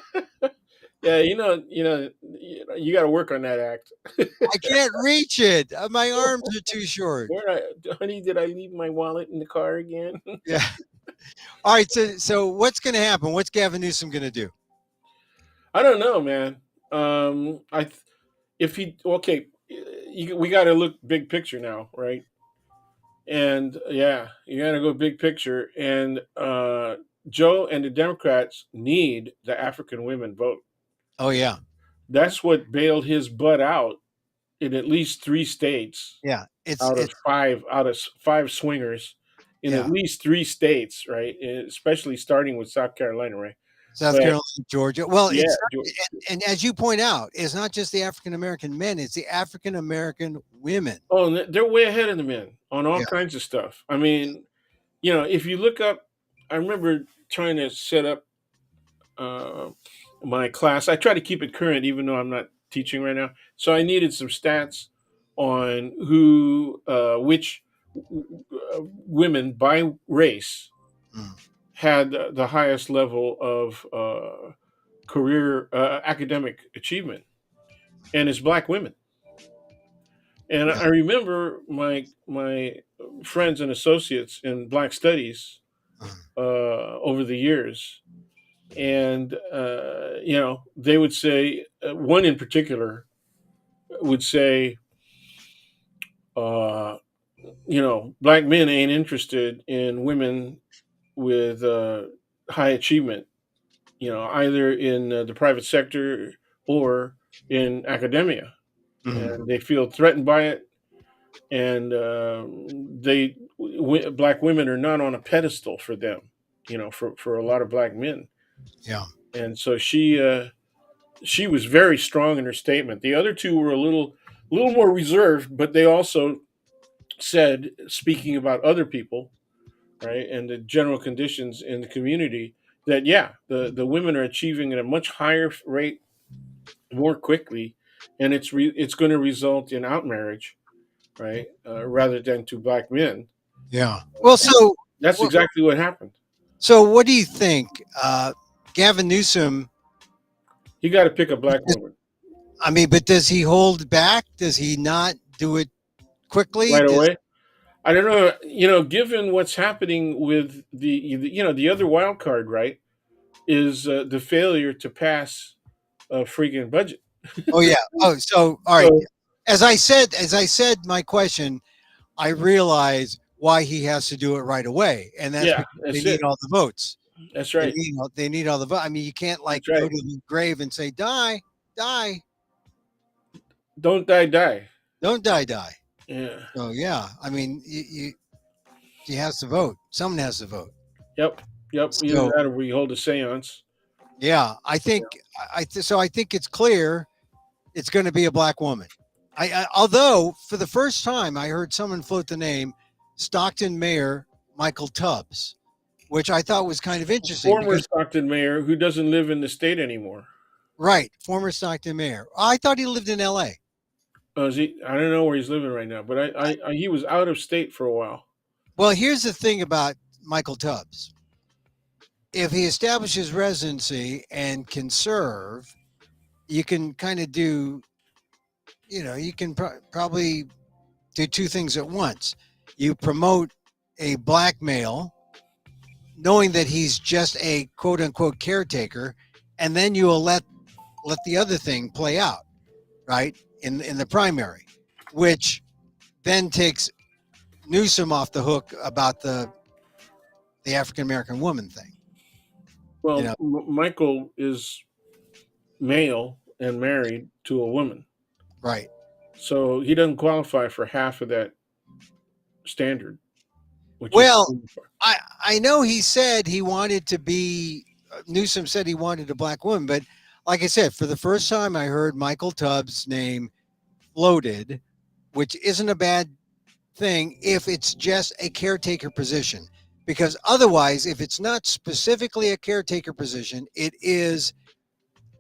Yeah, you got to work on that act. I can't reach it. My arms are too short. Honey, did I leave my wallet in the car again? Yeah. All right. So what's going to happen? What's Gavin Newsom going to do? I don't know, man. If he okay, we got to look big picture now, right? And yeah, you got to go big picture. And Joe and the Democrats need the African women vote. Oh yeah. That's what bailed his butt out in at least 3 states Yeah. out of five swingers in at Yeah. least 3 states, right? Especially starting with South Carolina, right? South But Carolina, Georgia. Well, yeah, and as you point out, it's not just the African American men; it's the African American women. oh, and they're way ahead of the men on all Yeah. kinds of stuff. I mean, if you look up, I remember trying to set up uh, my class. I try to keep it current, even though I'm not teaching right now. So I needed some stats on which women by race Mm. had the highest level of career academic achievement, and it's black women. And Yeah. I remember my friends and associates in Black Studies Mm. over the years, and they would say one in particular would say, uh, black men ain't interested in women with high achievement, either in the private sector or in academia, Mm. and they feel threatened by it, and black women are not on a pedestal for them, for a lot of black men. Yeah. And so she was very strong in her statement. The other two were a little more reserved, but they also said, speaking about other people, right, and the general conditions in the community, that yeah, the women are achieving at a much higher rate more quickly, and it's going to result in outmarriage, right, rather than to black men. Yeah. Well, That's wh- exactly what happened. so what do you think, Gavin Newsom? He got to pick a black woman I mean, but does he hold back? Does he not do it quickly? right away. I don't know. Given what's happening with the other wild card, right, is the failure to pass a freaking budget. Oh yeah. Oh, so all right. So As I said, my question, I realize why he has to do it right away, and that's yeah, because they that's need it. all the votes. That's They right. need all the votes. I mean, you can't like That's go right. to the grave and say die, die, Don't die, die. don't die, die. Yeah. So yeah, I mean, he has to vote. Someone has to vote. Yep. Yep. Either So that or we hold a séance. yeah, I think it's clear it's going to be a black woman. Although for the first time I heard someone float the name Stockton Mayor Michael Tubbs, which I thought was kind of interesting Former because Stockton mayor who doesn't live in the state anymore. right, former Stockton Mayor. I thought he lived in L.A. Is he? I don't know where he's living right now, but he was out of state for a while. Well, here's the thing about Michael Tubbs. If he establishes residency and can serve, you can kind of do, you can probably do two things at once. You promote a black male, knowing that he's just a quote unquote caretaker, and then you will let the other thing play out, right? In the primary, which then takes Newsom off the hook about the African American woman thing. You Well, know, Michael is male and married to a woman, right? so he doesn't qualify for half of that standard, which is Well, I know he said he wanted to be. Newsom said he wanted a black woman, but like I said, for the first time, I heard Michael Tubbs' name floated, which isn't a bad thing if it's just a caretaker position. Because otherwise, if it's not specifically a caretaker position, it is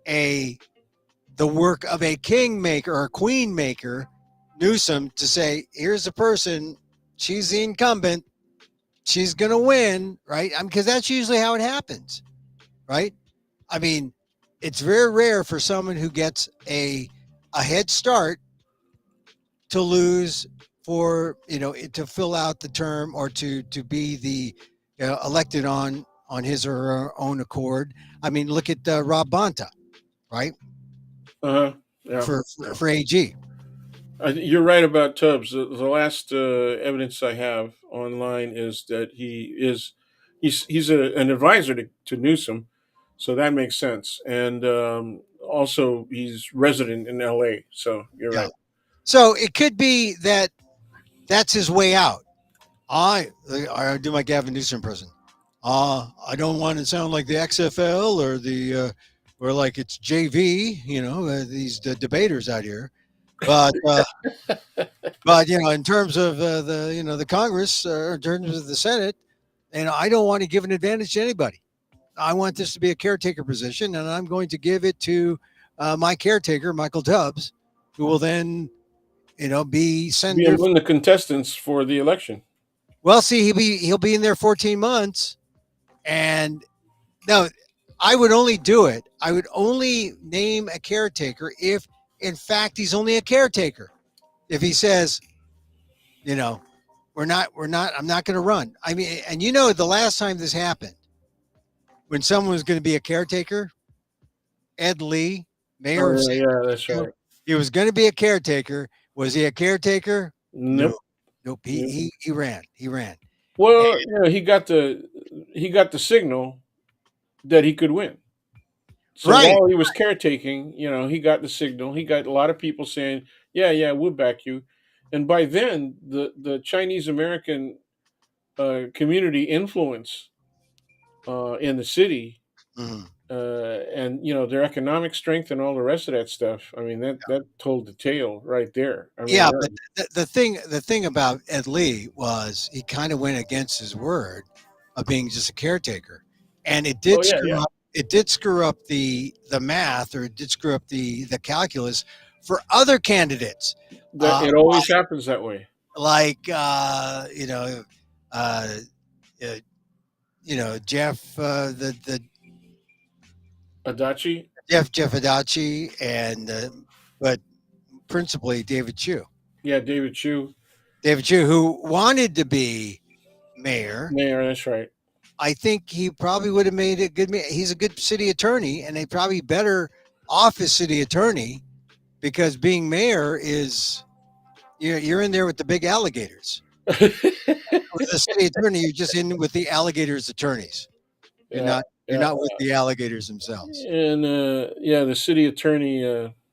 a the work of a kingmaker or a queen maker, Newsom, to say, here's the person, she's the incumbent, she's gonna win, right? Because that's usually how it happens, right? I mean, it's very rare for someone who gets a head start to lose for to fill out the term or to be the elected on his or her own accord. I mean, look at Rob Bonta, right? uh-huh. Yeah. For AG. You're right about Tubbs. The last evidence I have online is that he's an advisor to Newsom, so that makes sense. And also, he's resident in L.A. So you're Yeah. right. So it could be that that's his way out. I do my Gavin Newsom impression. I don't want to sound like the XFL or or like it's JV. These debaters out here, but in terms of the Congress, or in terms of the Senate, I don't want to give an advantage to anybody. I want this to be a caretaker position, and I'm going to give it to my caretaker, Michael Tubbs, who will then be Be senator. among the contestants for the election. Well, see, he'll be in there 14 months, and no, I would only do it. I would only name a caretaker if, in fact, he's only a caretaker. If he says, you know, we're not. I'm not going to run. I mean, and the last time this happened, when someone was going to be a caretaker, Ed Lee, mayor of Oh San yeah, yeah, that's Francisco, right. he was going to be a caretaker. Was he a caretaker? No, Nope. nope. He Nope. he he ran. He ran. And, Well, he got the signal that he could win. So right. while he was caretaking, he got the signal. He got a lot of people saying, "Yeah, yeah, we'll back you." And by then, the Chinese American community influence in the city, Mhm. and their economic strength and all the rest of that stuff. I mean, that told the tale right there. I mean, Yeah, but the thing about Ed Lee was he kind of went against his word of being just a caretaker, and it oh did yeah, screw yeah. up. It did screw up the math, or it did screw up the calculus for other candidates, That it always happens that way. like uh, uh, Jeff the Adachi, Jeff Adachi, and but principally yeah, David Chu, David Chu, who wanted to be mayor. mayor. That's right. I think he probably would have made a good. He's a good city attorney, and they probably better off his city attorney, because being mayor is you're in there with the big alligators. With the city attorney, you're just in with the alligators' attorneys. You're Yeah, not you're yeah. not with the alligators themselves. And yeah, the city attorney.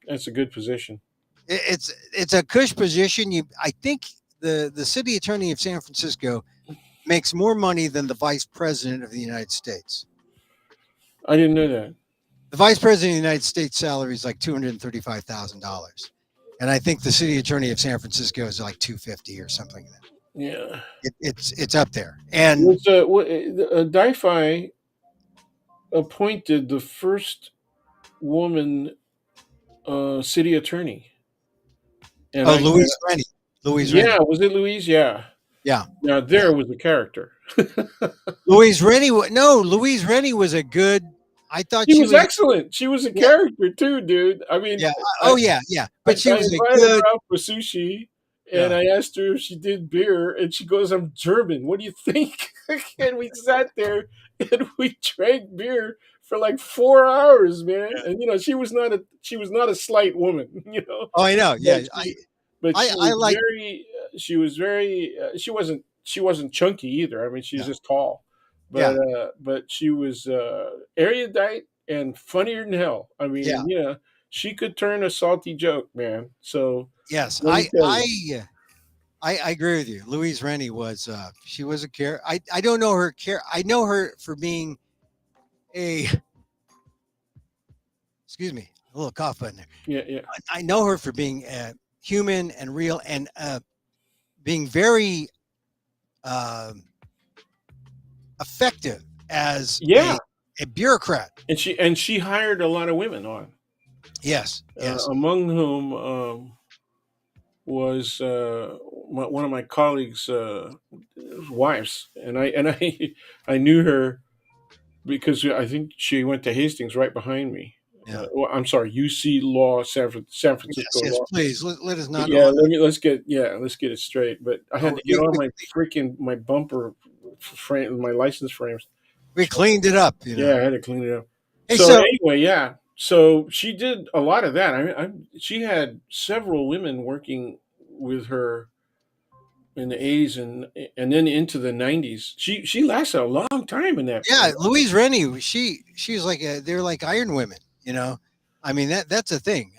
That's a good position. It's a cush position. I think the city attorney of San Francisco makes more money than the vice president of the United States. I didn't know that. The vice president of the United States salary is like $235,000, and I think the city attorney of San Francisco is like 250 or something like that. Yeah. It's up there, and Was Di-Fi appointed the first woman city attorney? and Oh, I Louise Rennie. Louise yeah, Rennie. was it Louise? Yeah. Yeah. Now Yeah. there was the character. Louise Rennie. No, Louise Rennie was a good. I thought She she was was. excellent. She was a Yeah. character too, dude. I mean, Yeah. I Oh, yeah. Yeah. I, But she I was a invited good. her out for sushi, and Yeah. I asked her if she did beer, and she goes, "I'm German. What do you think?" And we sat there and we drank beer for like 4 hours, man. Yeah. And she was not a slight woman, Oh, I know. but Yeah. she I was like. very she wasn't chunky either. I mean, she's Yeah. just tall, Yeah. but she was erudite and funnier than hell. I Yeah. mean, yeah, she could turn a salty joke, man. So Yes. let me tell you, I agree with you. Louise Rennie was. She was a care. I don't know her care. I know her for being a. Excuse me. A little cough button there. yeah, yeah, I know her for being human and real and being very um effective as yeah. a bureaucrat. And she hired a lot of women on, Yes, yes, among whom was one of my colleagues' wives, and I knew her because I think she went to Hastings right behind me. yeah, Well, I'm sorry, UC Law, San yes, Francisco yes. Law. Please let us But not yeah, on. let's get it straight. But I had Oh, to get all my bumper frame, my license frames. we cleaned it up, you know. Yeah, I had to clean it up. Hey, So so anyway, yeah. So she did a lot of that. She had several women working with her in the 80s and then into the 90s. She lasted a long time in that. yeah, Louise Rennie, she's like they're like iron women, you know. I mean that's a thing.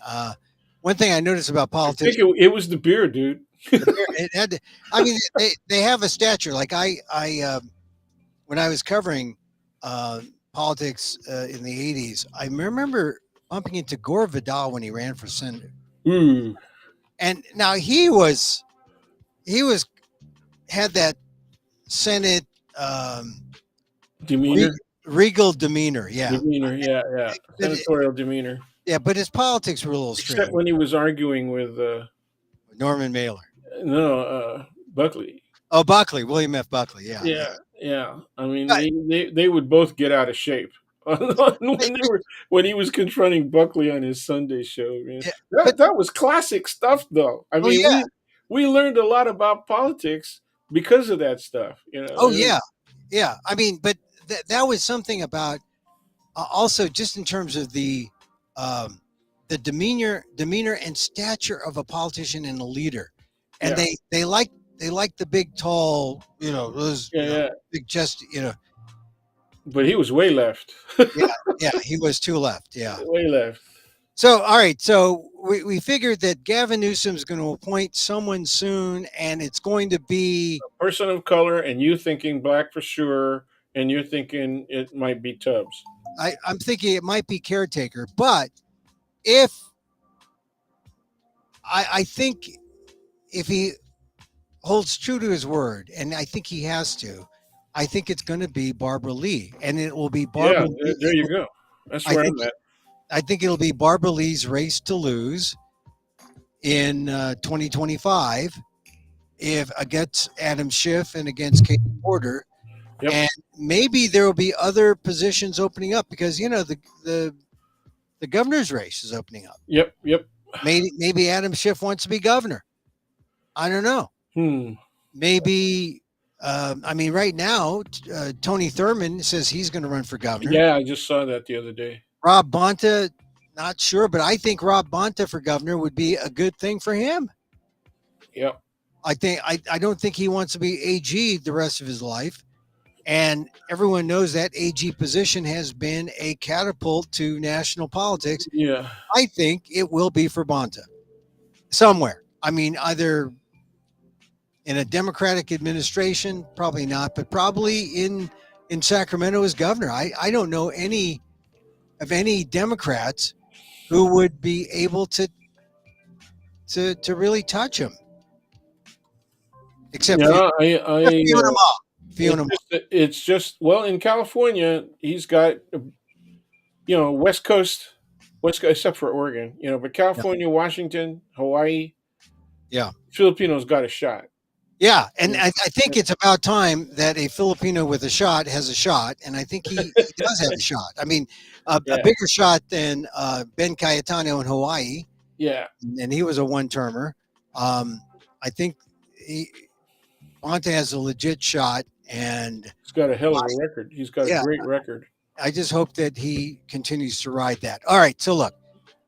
One thing I noticed about I think politicians, it was the beer, dude. it had to, I mean they have a stature. Like when I was covering uh, politics in the '80s, I remember bumping into Gore Vidal when he ran for senator, Ooh, and now he was had that Senate um, re- demeanor, regal demeanor, yeah, yeah, yeah, but senatorial demeanor. yeah, but his politics were a little Except strange. when he was arguing with Norman Mailer, no Buckley. oh Buckley, William F. Buckley, yeah, yeah. Yeah, yeah. I mean, But, they would both get out of shape when he was confronting Buckley on his Sunday show. Man, yeah, but that was classic stuff, though. I oh mean, yeah, we learned a lot about politics because of that stuff. oh yeah, yeah. I mean, but that was something about also just in terms of um, the demeanor and stature of a politician and a leader, and Yeah, they like the big tall those yeah, yeah. big chest But he was way left, yeah, yeah, he was too left, yeah. way left. So all right, so we figured that Gavin Newsom's going to appoint someone soon, and it's going to be Person of color, and you thinking black for sure, and you're thinking it might be Tubbs. I'm thinking it might be caretaker, but if I think if he holds true to his word, and I think he has to. I think it's going to be Barbara Lee, and it will be Yeah, Barbara. there you go. That's I where think I'm at. I think it'll be Barbara Lee's race to lose in 2025 if against Adam Schiff and against Katie Porter, Yep, and maybe there will be other positions opening up because the governor's race is opening up. yep, yep. Maybe Adam Schiff wants to be governor. I don't know. Hmm. Maybe I mean right now Tony Thurmond says he's going to run for governor. Yeah, I just saw that the other day. Rob Bonta, not sure, but I think Rob Bonta for governor would be a good thing for him. Yep. I don't think he wants to be AG the rest of his life, and everyone knows that AG position has been a catapult to national politics. Yeah. I think it will be for Bonta somewhere. I mean, either in a Democratic administration, probably not, but probably in Sacramento as governor. I don't know any Democrats who would be able to really touch him, except Yeah, Fiona Ma. Fiona Ma. it's just well in California, he's got West Coast, except for Oregon, but Yeah. California, Washington, Hawaii, Yeah. Filipinos got a shot. Yeah, and And, I think it's about time that a Filipino with a shot has a shot, and I think he does have a shot. I mean, a yeah, bigger shot than Ben Cayetano in Hawaii, yeah, and he was a one-termer. Um, I think he, Ponte has a legit shot, and he's got a hell of a record. He's got a yeah, great record. I just hope that he continues to ride that. All right, so look,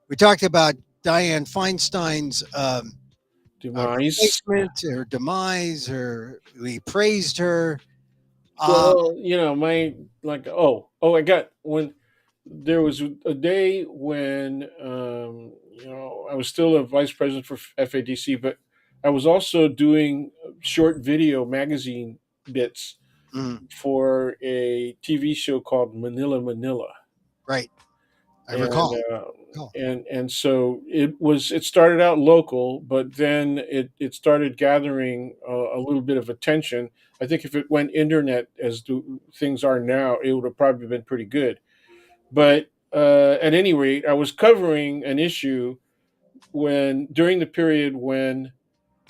we talked about Diane Feinstein's Demise. replacement, her demise, her we praised her. Um, Well, my like I got when there was a day when I was still a vice president for FADC, but I was also doing short video magazine bits mm, for a TV show called Manila Manila, right. I and recall. uh, Oh, and so it started out local, but then it started gathering a little bit of attention. I think if it went internet as things are now, it would have probably been pretty good. But at any rate, I was covering an issue when during the period when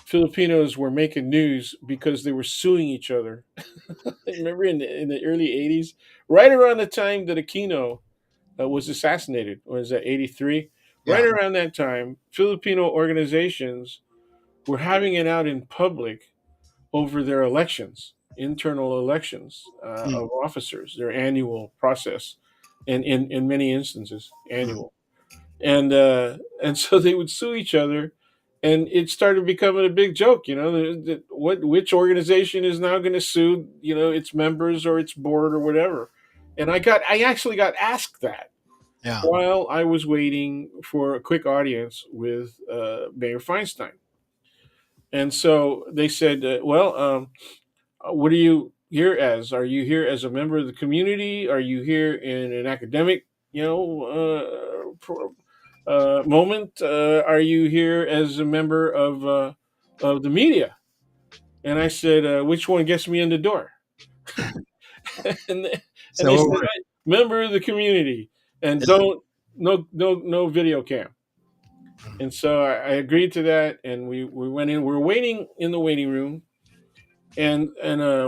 Filipinos were making news because they were suing each other. Remember in the early '80s, right around the time that Aquino was assassinated, or is that '83? Right yeah. around that time, Filipino organizations were having it out in public over their elections, internal elections Mm, of officers, their annual process, and in many instances, mm, annual. And so they would sue each other, and it started becoming a big joke. Which organization is now going to sue its members or its board or whatever. And I actually got asked that yeah. while I was waiting for a quick audience with Mayor Feinstein. And so they said, what are you here as? Are you here as a member of the community? Are you here in an academic, moment? Are you here as a member of the media? And I said, which one gets me in the door? and they, and So they what said, were member of the community, and yeah. don't no video cam. Mm, And so I agreed to that, and we went in. We were waiting in the waiting room, and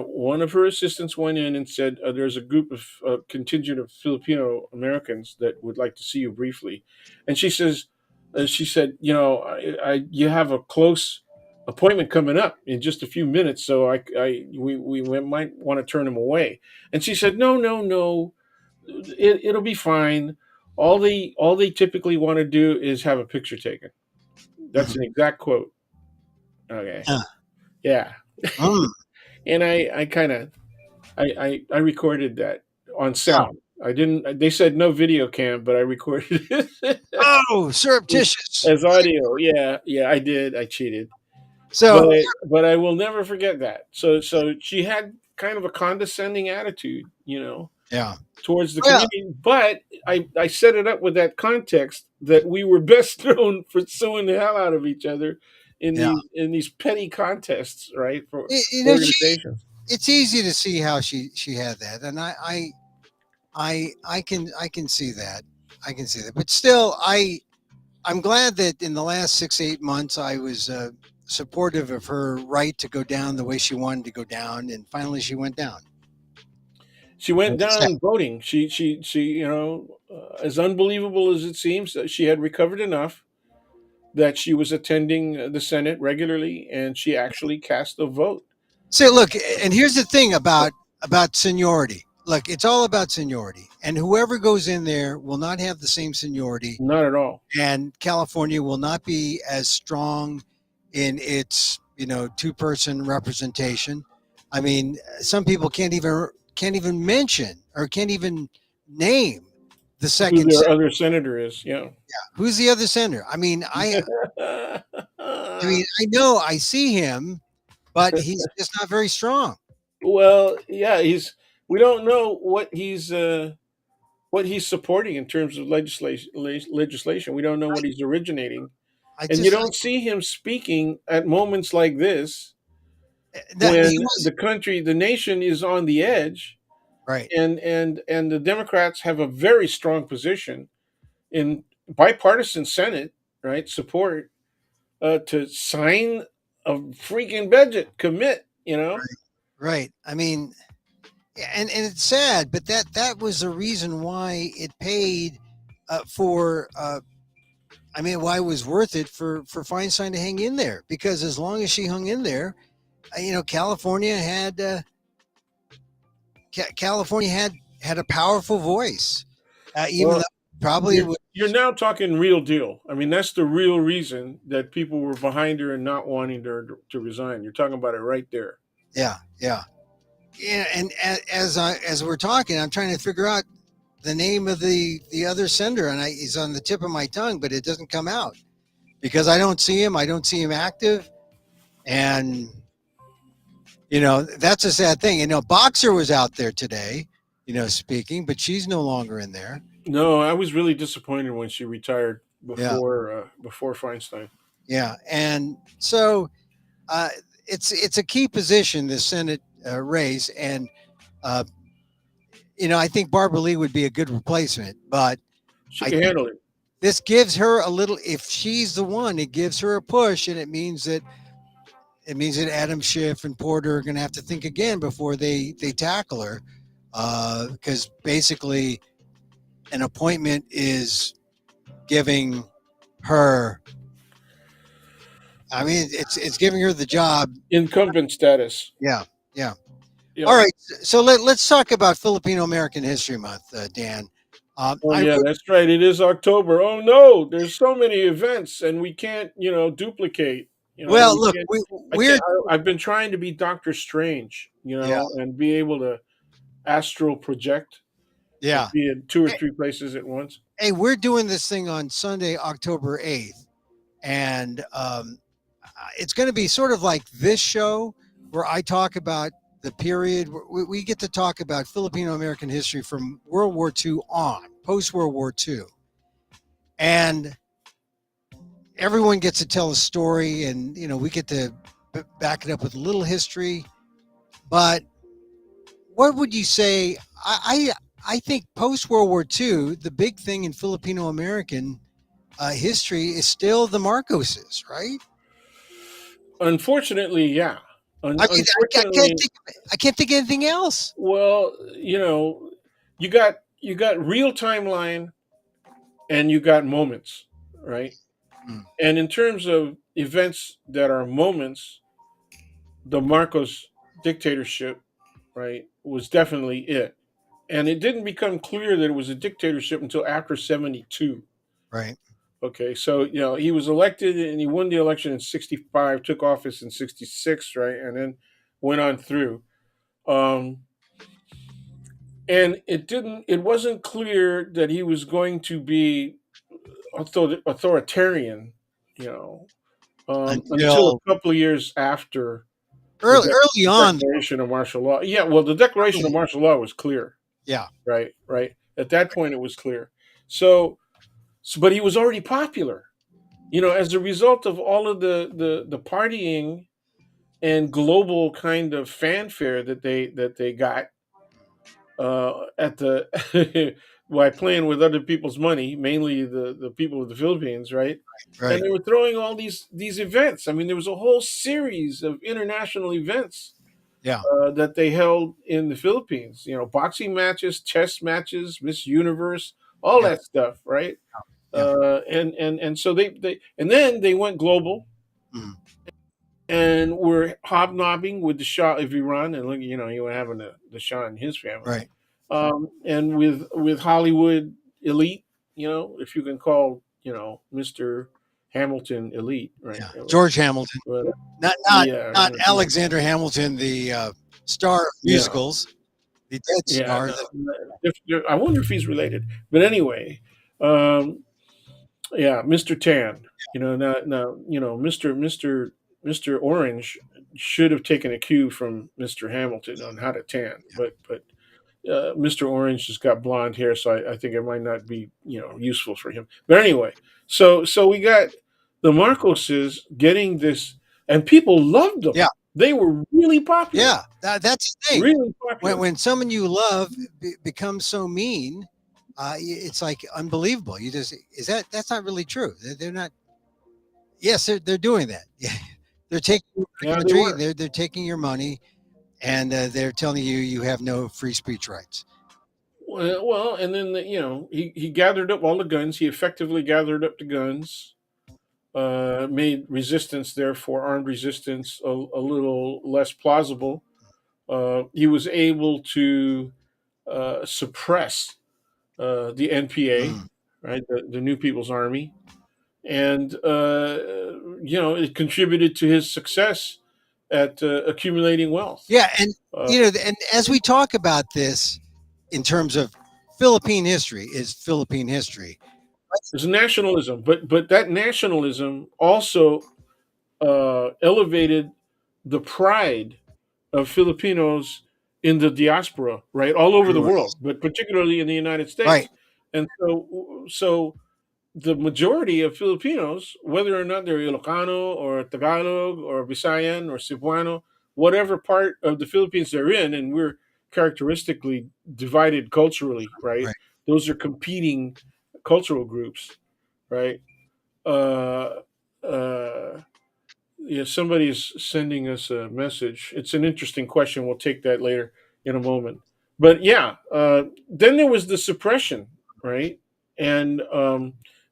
one of her assistants went in and said, "There's a group of contingent of Filipino Americans that would like to see you briefly." And she said, you have a close appointment coming up in just a few minutes, so we might want to turn him away." And she said, "No, no, no, it'll be fine. All they typically want to do is have a picture taken." That's mhm, an exact quote. Okay. yeah. Yeah. Mm, And I kind of I recorded that on yeah. sound. I didn't. They said no video cam, but I recorded it Oh, surreptitious. as audio. Yeah, yeah, I did. I cheated, but So but I will never forget that. So she had kind of a condescending attitude, yeah. towards the Well, community. But I set it up with that context that we were best known for suing the hell out of each other yeah. in these petty contests, right, for She. organizations. It's easy to see how she had that, and I can see that. I can see that. But still, I'm glad that in the last 6 8 months I was supportive of her right to go down the way she wanted to go down, and finally she went down. She went That's sad. down voting. She as unbelievable as it seems, she had recovered enough that she was attending the Senate regularly, and she actually cast a vote. So look, and here's the thing about seniority. Look, it's all about seniority, and whoever goes in there will not have the same seniority, Not at all. and California will not be as strong in its two-person representation. I mean, some people can't even mention or can't even name the Who second their senator. other senator is? Yeah. Who's the other senator? I mean, I know I see him, but he's just not very strong. Well, yeah, he's. We don't know what he's supporting in terms of legislation. We don't know what he's originating, I and you just I, don't see him speaking at moments like this that he when was the nation is on the edge, right. and the Democrats have a very strong position in bipartisan Senate, right? Support. to sign a freaking budget, commit. You know, Right. I mean, and it's sad, but that was the reason why it paid for. I mean, why it was worth it for Feinstein to hang in there, because as long as she hung in there, California had California had a powerful voice, even though well, probably it was. you're now talking real deal. I mean, that's the real reason that people were behind her and not wanting her to resign. You're talking about it right there. Yeah, yeah, yeah. And as we're talking, I'm trying to figure out the name of the other sender, and he's on the tip of my tongue, but it doesn't come out because I don't see him. I don't see him active, and that's a sad thing. Boxer was out there today, speaking, but she's no longer in there. No, I was really disappointed when she retired Yeah, before Feinstein. yeah, and so uh, it's a key position, the Senate race, and uh, I think Barbara Lee would be a good replacement, but She I can think handle it. this gives her a little. If she's the one, it gives her a push, and it means that Adam Schiff and Porter are going to have to think again before they tackle her, because basically an appointment is giving her. I mean, it's giving her the job. Incumbent status. Yeah, yeah. Yeah. All right, so let's talk about Filipino American History Month, Dan. Oh I yeah, wrote, that's right. It is October. Oh no, there's so many events, and we can't, duplicate. well, We look, can't. I we're can't. I've been trying to be Doctor Strange, yeah, and be able to astral project and yeah. be in two or Hey, three places at once. hey, we're doing this thing on Sunday, October 8th, and it's going to be sort of like this show where I talk about the period. We get to talk about Filipino American history from World War II on, post World War II, and everyone gets to tell a story, and we get to back it up with a little history. But what would you say? I think post World War II, the big thing in Filipino American history is still the Marcoses, right? Unfortunately, yeah. I mean, Unfortunately, I can't think of anything else. well, you got real timeline and you got moments, right? Mm, And in terms of events that are moments, the Marcos dictatorship, right, was definitely it. And it didn't become clear that it was a dictatorship until after 72. right. Okay, so he was elected and he won the election in 65, took office in 66, right, and then went on through. Um, and it wasn't clear that he was going to be authoritarian, you know, until Until a couple of years after early the on, declaration of martial law. Yeah, well, the declaration of early, martial law was clear, yeah, right? Right. At that point, it was clear. But he was already popular, as a result of all of the partying and global kind of fanfare that they got at the by playing with other people's money, mainly the people of the Philippines, right? And right, they were throwing all these events. I mean, there was a whole series of international events yeah, that they held in the Philippines. Boxing matches, chess matches, Miss Universe, all yeah, that stuff, right? yeah, And so they and then they went global mm, and were hobnobbing with the Shah of Iran, and look, you were having the Shah and his family, right, and with Hollywood elite, if you can call Mr. Hamilton elite, right? yeah. George Hamilton, But, not not yeah, not Alexander Hamilton, the star of yeah, musicals, the dead yeah. star. No, I wonder if he's related. But anyway, um, yeah, Mr. Tan. Now, Mr. Orange should have taken a cue from Mr. Hamilton on how to tan, but Mr. Orange has got blonde hair, so I think it might not be useful for him. But anyway, so we got the Marcoses getting this, and people loved them. Yeah, They were really popular, yeah. That's the thing. really When popular. someone you love becomes so mean, it's like unbelievable. You just that's not really true. They're not. Yes, they're doing that. Yeah, they're taking over the Yeah, they country. were. They're taking your money, and they're telling you you have no free speech rights. Well, and then he gathered up all the guns. He effectively gathered up the guns, made resistance, therefore armed resistance, a little less plausible. He was able to suppress the NPA, Mm. right, the New People's Army, and it contributed to his success at accumulating wealth. Yeah, and Uh, and as we talk about this in terms of Philippine history, is Philippine history. there's nationalism, but that nationalism also elevated the pride of Filipinos in the diaspora, right, all over the world, but particularly in the United Right. States. And so the majority of Filipinos, whether or not they're Ilocano or Tagalog or Visayan or Cebuano, whatever part of the Philippines they're in, and we're characteristically divided culturally, right? Right. Those are competing cultural groups, right? Uh, uh, yeah, somebody's sending us a message. It's an interesting question. We'll take that later in a moment. But yeah, then there was the suppression, right? And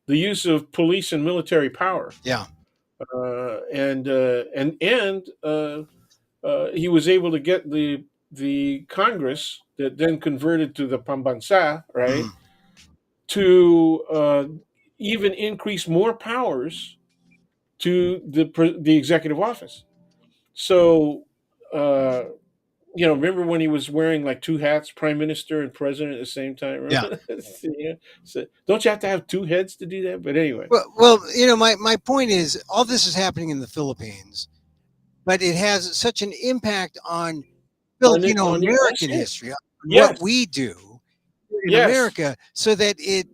the use of police and military power. Yeah. He was able to get the Congress that then converted to the Pambansa, right, Mm. to even increase more powers to the executive office. So, uh, remember when he was wearing like two hats, prime minister and president at the same time? Yeah. Yeah. So, don't you have to have two heads to do that? But anyway, Well, my point is all this is happening in the Philippines, but it has such an impact on Filipino on the United American States, history, on what yes, we do in yes. America, so that it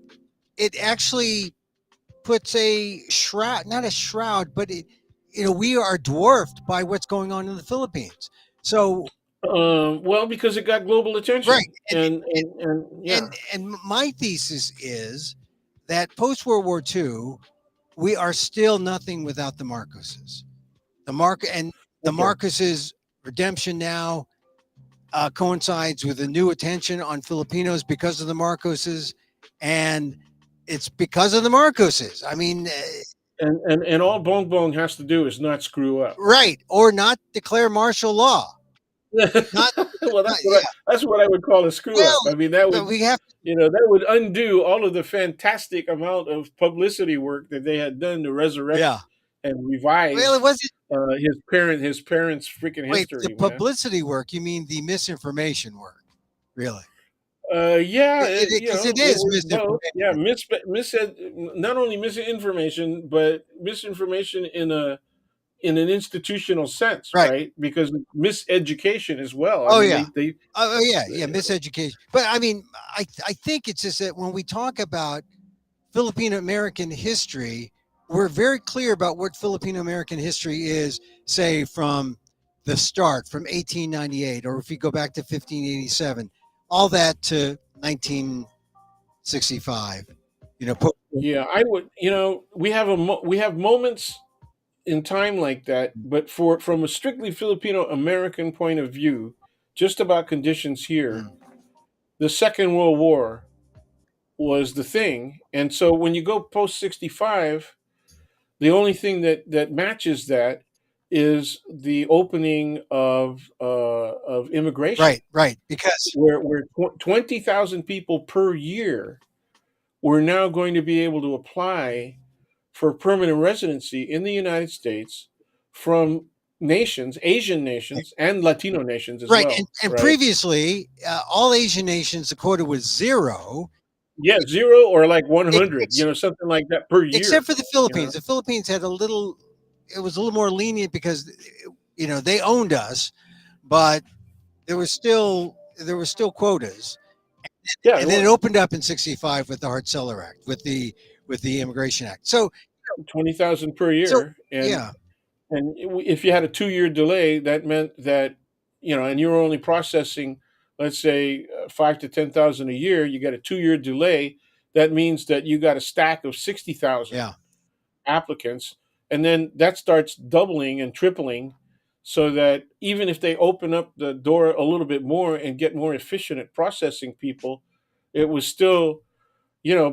actually puts a shroud, not a shroud, but we are dwarfed by what's going on in the Philippines. So Well, because it got global right, attention, and yeah, and my thesis is that post World War II, we are still nothing without the Marcoses. The okay. Marcoses redemption now coincides with a new attention on Filipinos because of the Marcoses, and it's because of the Marcoses. I mean, And all Bong Bong has to do is not screw up. right, or not declare martial law. Not, Well, not yeah. that's what I would call a screw up. Well, I mean, that would we have that would undo all of the fantastic amount of publicity work that they had done to resurrect yeah. and Well, it revise wasn't. his parents' freaking Wait, the history, man. publicity work? You mean the misinformation work? Really? Yeah, Because it it is was both. Yeah, misinformation. not only misinformation, but misinformation in an institutional sense, Right. right? Because miseducation as well. I Oh mean, yeah. they Oh yeah. Yeah. Miseducation. But I mean, I think it's just that when we talk about Filipino American history, we're very clear about what Filipino American history is, say, from the start, from 1898, or if you go back to 1587, all that to 1965. You know, Yeah, I would. We have moments in time like that, but from a strictly Filipino American point of view, just about conditions here, mm, the Second World War was the thing, and so when you go post 65, the only thing that matches that is the opening of immigration, right, right, because where 20,000 people per year were now going to be able to apply for permanent residency in the United States from nations, Asian nations, and Latino nations as right, well, and right? previously, all Asian nations, the quota was zero, Yeah, zero or like 100, ex- something like that per except year, for the you know? Philippines. The Philippines had a little. It was a little more lenient because they owned us, but there was still quotas, Yeah, it and then it was opened up in '65 with the Hart-Celler Act, with the Immigration Act. So 20,000 per so year. yeah, And if you had a 2-year delay, that meant that, and you were only processing, let's say, 5 to 10,000 a year, you got a 2-year delay. That means that you got a stack of 60,000 yeah, applicants, and then that starts doubling and tripling, so that even if they open up the door a little bit more and get more efficient at processing people, it was still,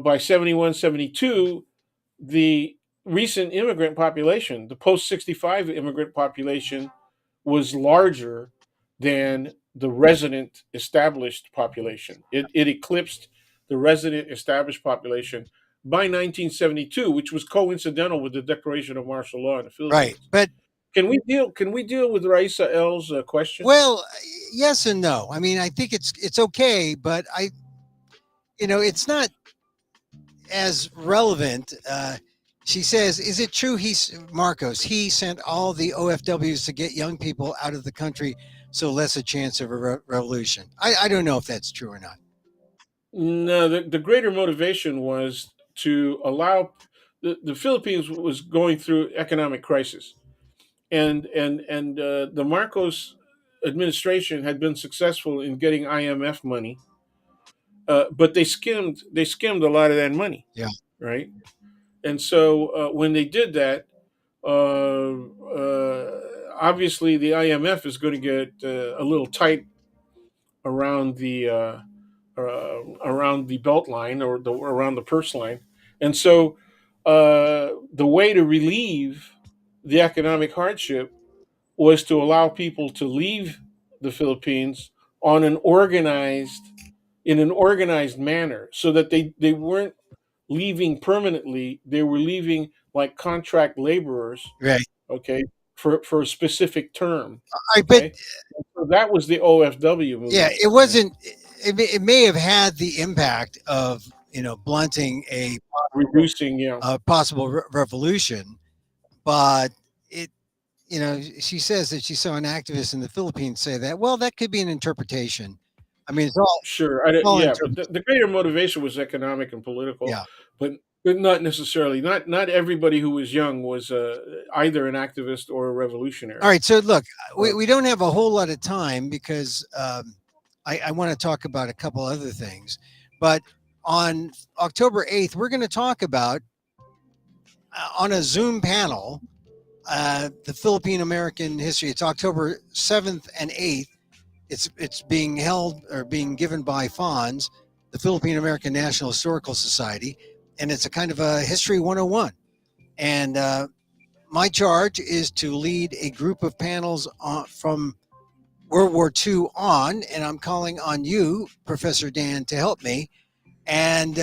by 71, 72, the recent immigrant population, the post 65 immigrant population, was larger than the resident established population. It eclipsed the resident established population by 1972, which was coincidental with the declaration of martial law in the Right. Philippines. But Can we deal with Raisa L's question? well, yes and no. I mean, I think it's okay, but it's not as relevant. She says, "Is it true Marcos? He sent all the OFWs to get young people out of the country, so less a chance of a revolution." I don't know if that's true or not. No, the greater motivation was to allow the Philippines was going through economic crisis, and the Marcos administration had been successful in getting IMF money, but they skimmed a lot of that money, Yeah. right? And so when they did that, obviously the IMF is going to get a little tight around the belt line, or around the purse line, and so the way to relieve the economic hardship was to allow people to leave the Philippines on an organized in an organized manner, so that they weren't leaving permanently. They were leaving like contract laborers, Right. okay, for a specific term, I bet. okay. So that was the OFW Yeah, movement, it right? wasn't. It may have had the impact of blunting Reducing, yeah. a possible revolution, but it she says that she saw an activist in the Philippines say that. Well, that could be an interpretation. I mean, it's Sure, all yeah, but the, interpretation. the greater motivation was economic and political, Yeah. but not necessarily. Not everybody who was young was either an activist or a All revolutionary. right. So look, Uh, we don't have a whole lot of time because I want to talk about a couple other things. But on October 8th, we're going to talk about on a Zoom panel the Philippine American history. It's October 7th and 8th. It's being held or being given by FONS, the Philippine American National Historical Society, and it's a kind of a history 101. And my charge is to lead a group of panels from World War II on, and I'm calling on you, Professor Dan, to help me. And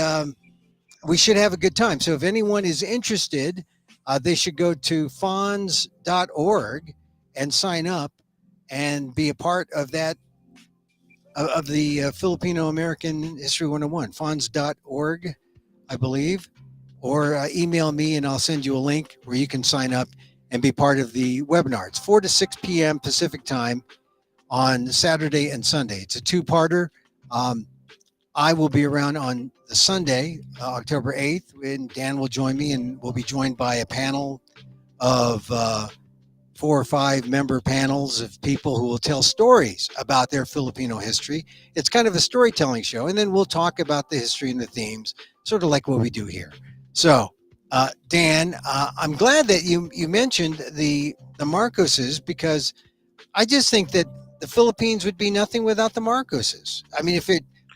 we should have a good time. So if anyone is interested, they should go to fonz.org and sign up and be a part of that, of the Filipino American History 101, fonz.org, I believe, or email me and I'll send you a link where you can sign up and be part of the webinar. It's 4 to 6 p.m. Pacific time on Saturday and Sunday. It's a two-parter. Um, I will be around on the Sunday, October 8th, and Dan will join me, and we'll be joined by a panel of 4 or 5 member panels of people who will tell stories about their Filipino history. It's kind of a storytelling show, and then we'll talk about the history and the themes, sort of like what we do here. So, Dan, I'm glad that you mentioned the Marcoses, because I just think that the Philippines would be nothing without the Marcoses. I mean,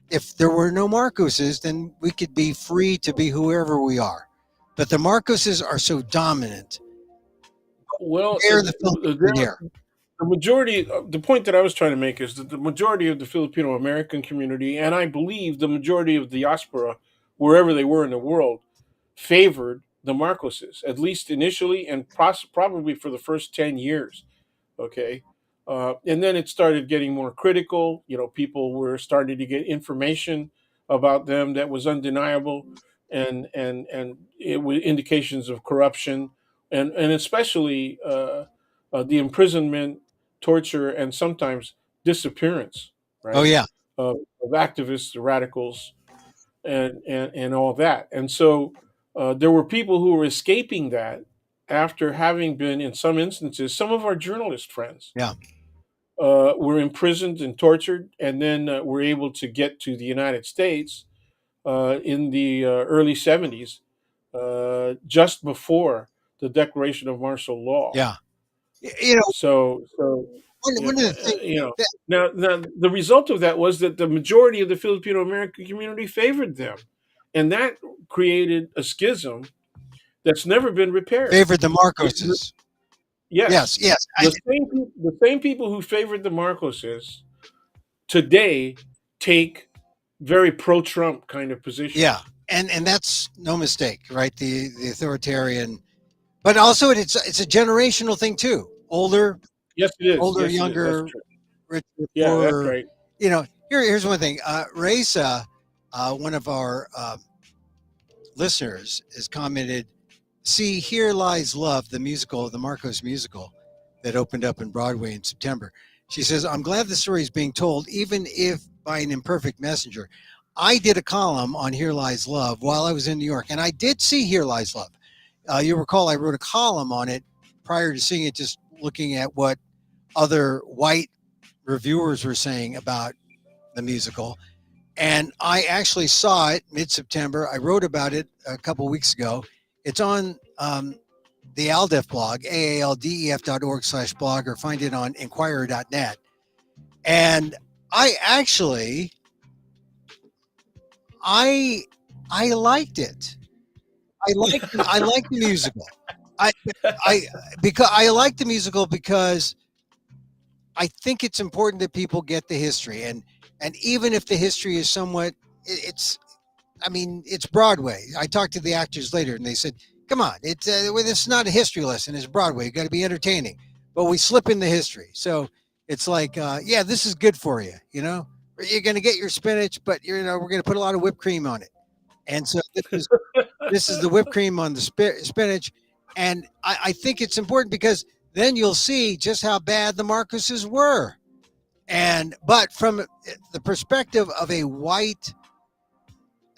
if there were no Marcoses, then we could be free to be whoever we are. But the Marcoses are so dominant. well, They're the Philippines in here. the majority. The point that I was trying to make is that the majority of the Filipino American community, and I believe the majority of the diaspora, wherever they were in the world, favored the Marcoses, at least initially, and probably for the first 10 years. Okay. And then it started getting more critical. People were starting to get information about them that was undeniable, and it was indications of corruption, and especially the imprisonment, torture, and sometimes disappearance, Oh right, yeah, of activists, radicals, and all that. And so there were people who were escaping that after having been, in some instances, some of our journalist friends yeah. were imprisoned and tortured, and then were able to get to the United States in the early 70s, just before the Declaration of Martial Law. Yeah. You know, So one of the things that now the result of that was that the majority of the Filipino American community favored them, and that created a schism that's never been repaired. favored the Marcoses. Yes, Yes, yes. the same people who favored the Marcoses today take very pro-Trump kind of Yeah, positions. and that's no mistake, right? The authoritarian, but also it's a generational thing too. Older, Yes, it is. older, Yes, it is. That's younger, true. richer, Yeah, that's poorer. right. Here's one thing. Raisa, one of our listeners, has commented. See, Here Lies Love, the musical, the Marcos musical that opened up in Broadway in September. She says, I'm glad the story is being told, even if by an imperfect messenger. I did a column on Here Lies Love while I was in New York, and I did see Here Lies Love. You'll recall I wrote a column on it prior to seeing it, just looking at what other white reviewers were saying about the musical. And I actually saw it mid-September. I wrote about it a couple weeks ago. It's on the ALDEF blog, aaldef.org/blog, or find it on inquirer.net. And I actually, I liked it. I like the musical. I because I like the musical because I think it's important that people get the history, and even if the history is somewhat, it's, I mean, it's Broadway. I talked to the actors later, and they said, "Come on, it's not a history lesson. It's Broadway. You got to be entertaining." But we slip in the history, so it's like, yeah, this is good for you. You're going to get your spinach, but we're going to put a lot of whipped cream on it, and so this is the whipped cream on the spinach, and I think it's important because then you'll see just how bad the Marcoses were, but from the perspective of a white.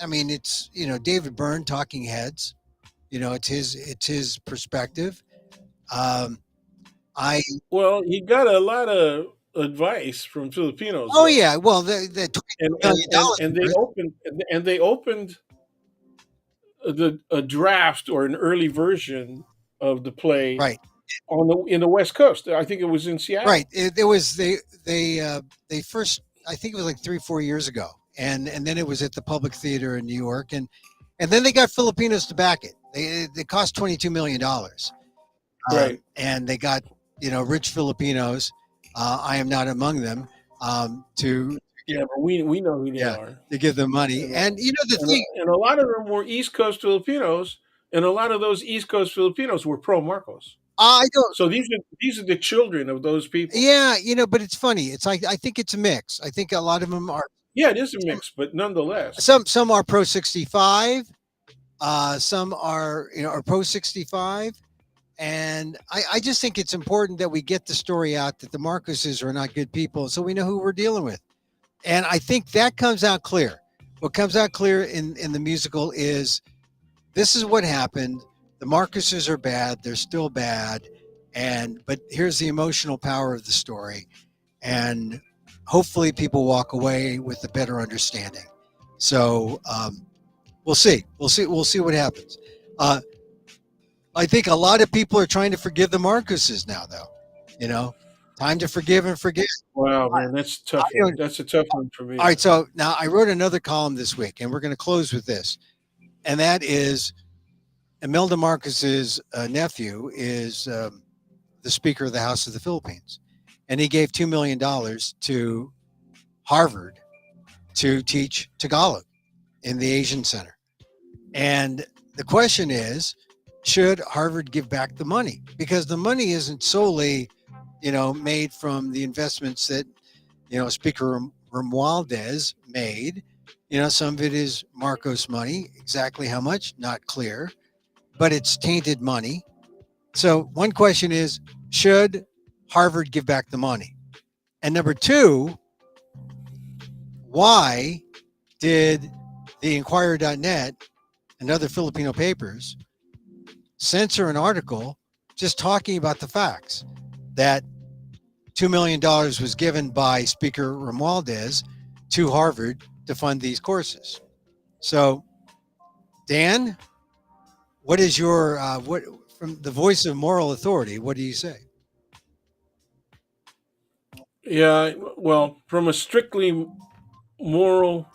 I mean, it's David Byrne, Talking Heads. It's his perspective. Um, I Well, he got a lot of advice from Filipinos, oh though, yeah, well the and $20 million they worth, opened a draft or an early version of the play right, in the West Coast. I think it was in right. Seattle. It was they first, I think it was like 3-4 years ago, and then it was at the Public Theater in New York, and then they got Filipinos to back it. They cost $22 million, Right. and they got rich Filipinos. I am not among them. To Yeah, but we know who they yeah, are, to give them money, and and the and thing. and a lot of them were East Coast Filipinos, and a lot of those East Coast Filipinos were pro Marcos. I don't. So these are the children of those people. Yeah, but it's funny. It's like I think it's a mix. I think a lot of them are Yeah, it is a mix, but nonetheless, some are pro 65. Some are pro 65, and I just think it's important that we get the story out that the Marcoses are not good people, so we know who we're dealing with. And I think that comes out clear. What comes out clear in the musical is this is what happened. The Marcoses are bad. They're still bad. But here's the emotional power of the story. And hopefully people walk away with a better understanding. So we'll see. We'll see what happens. I think a lot of people are trying to forgive the Marcoses now, though. Time to forgive and forget. wow, man, that's a I tough one. don't- That's a tough one for All me. right. So now I wrote another column this week, and we're going to close with this. And that is Imelda Marcos's nephew is the Speaker of the House of the Philippines, and he gave $2 million to Harvard to teach Tagalog in the Asian Center. And the question is, should Harvard give back the money? Because the money isn't solely, made from the investments that, Speaker Romualdez made. Some of it is Marcos money. Exactly how much, not clear, but it's tainted money. So one question is, should Harvard give back the money? And number two, why did the Inquirer.net and other Filipino papers censor an article just talking about the facts that $2 million was given by Speaker Romualdez to Harvard to fund these courses? So, Dan, what is your from the voice of moral authority, what do you say? Yeah, well, from a strictly moral,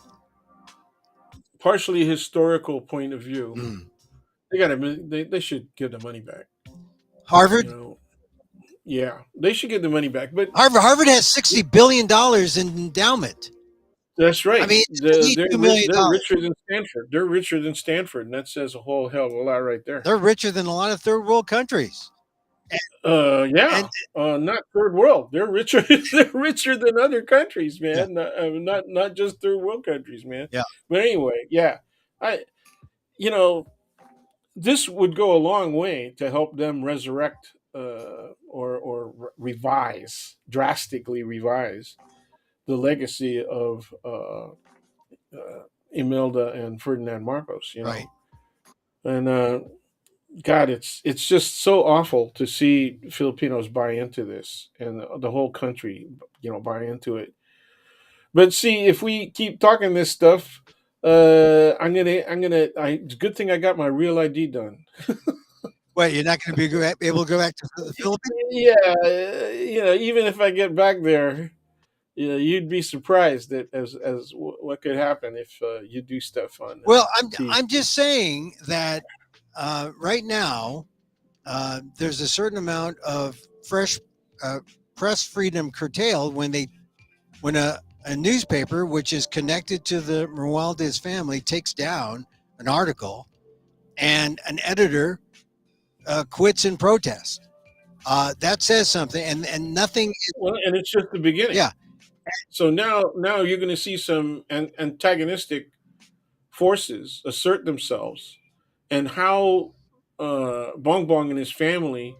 partially historical point of view, Mm. they should give the money back. You Harvard, know, yeah, they should get the money back. But Harvard has $60 billion in endowment. that's I right. mean, they need $2 million. They're richer than Stanford. They're richer than Stanford, and that says a whole hell of a lot right there. They're richer than a lot of third world countries. Yeah, And not third world. They're richer. They're richer than other countries, yeah, man. Not just third world countries, man. yeah, But anyway, yeah, I you know this would go a long way to help them resurrect revise, drastically revise the legacy of Imelda and Ferdinand Marcos. right. And God, it's just so awful to see Filipinos buy into this and the whole country, buy into it. But see, if we keep talking this stuff, it's a good thing I got my real ID done. What, you're not going to be able to go back to the Philippines? Yeah, even if I get back there, you'd be surprised at what could happen if you do stuff on Well, TV. I'm just saying that right now there's a certain amount of fresh uh, press freedom curtailed when a newspaper which is connected to the Romualdez family takes down an article and an editor quits in protest. That says something, and nothing. Well, and it's just the beginning. Yeah, So now you're going to see some antagonistic forces assert themselves, and how Bong Bong and his family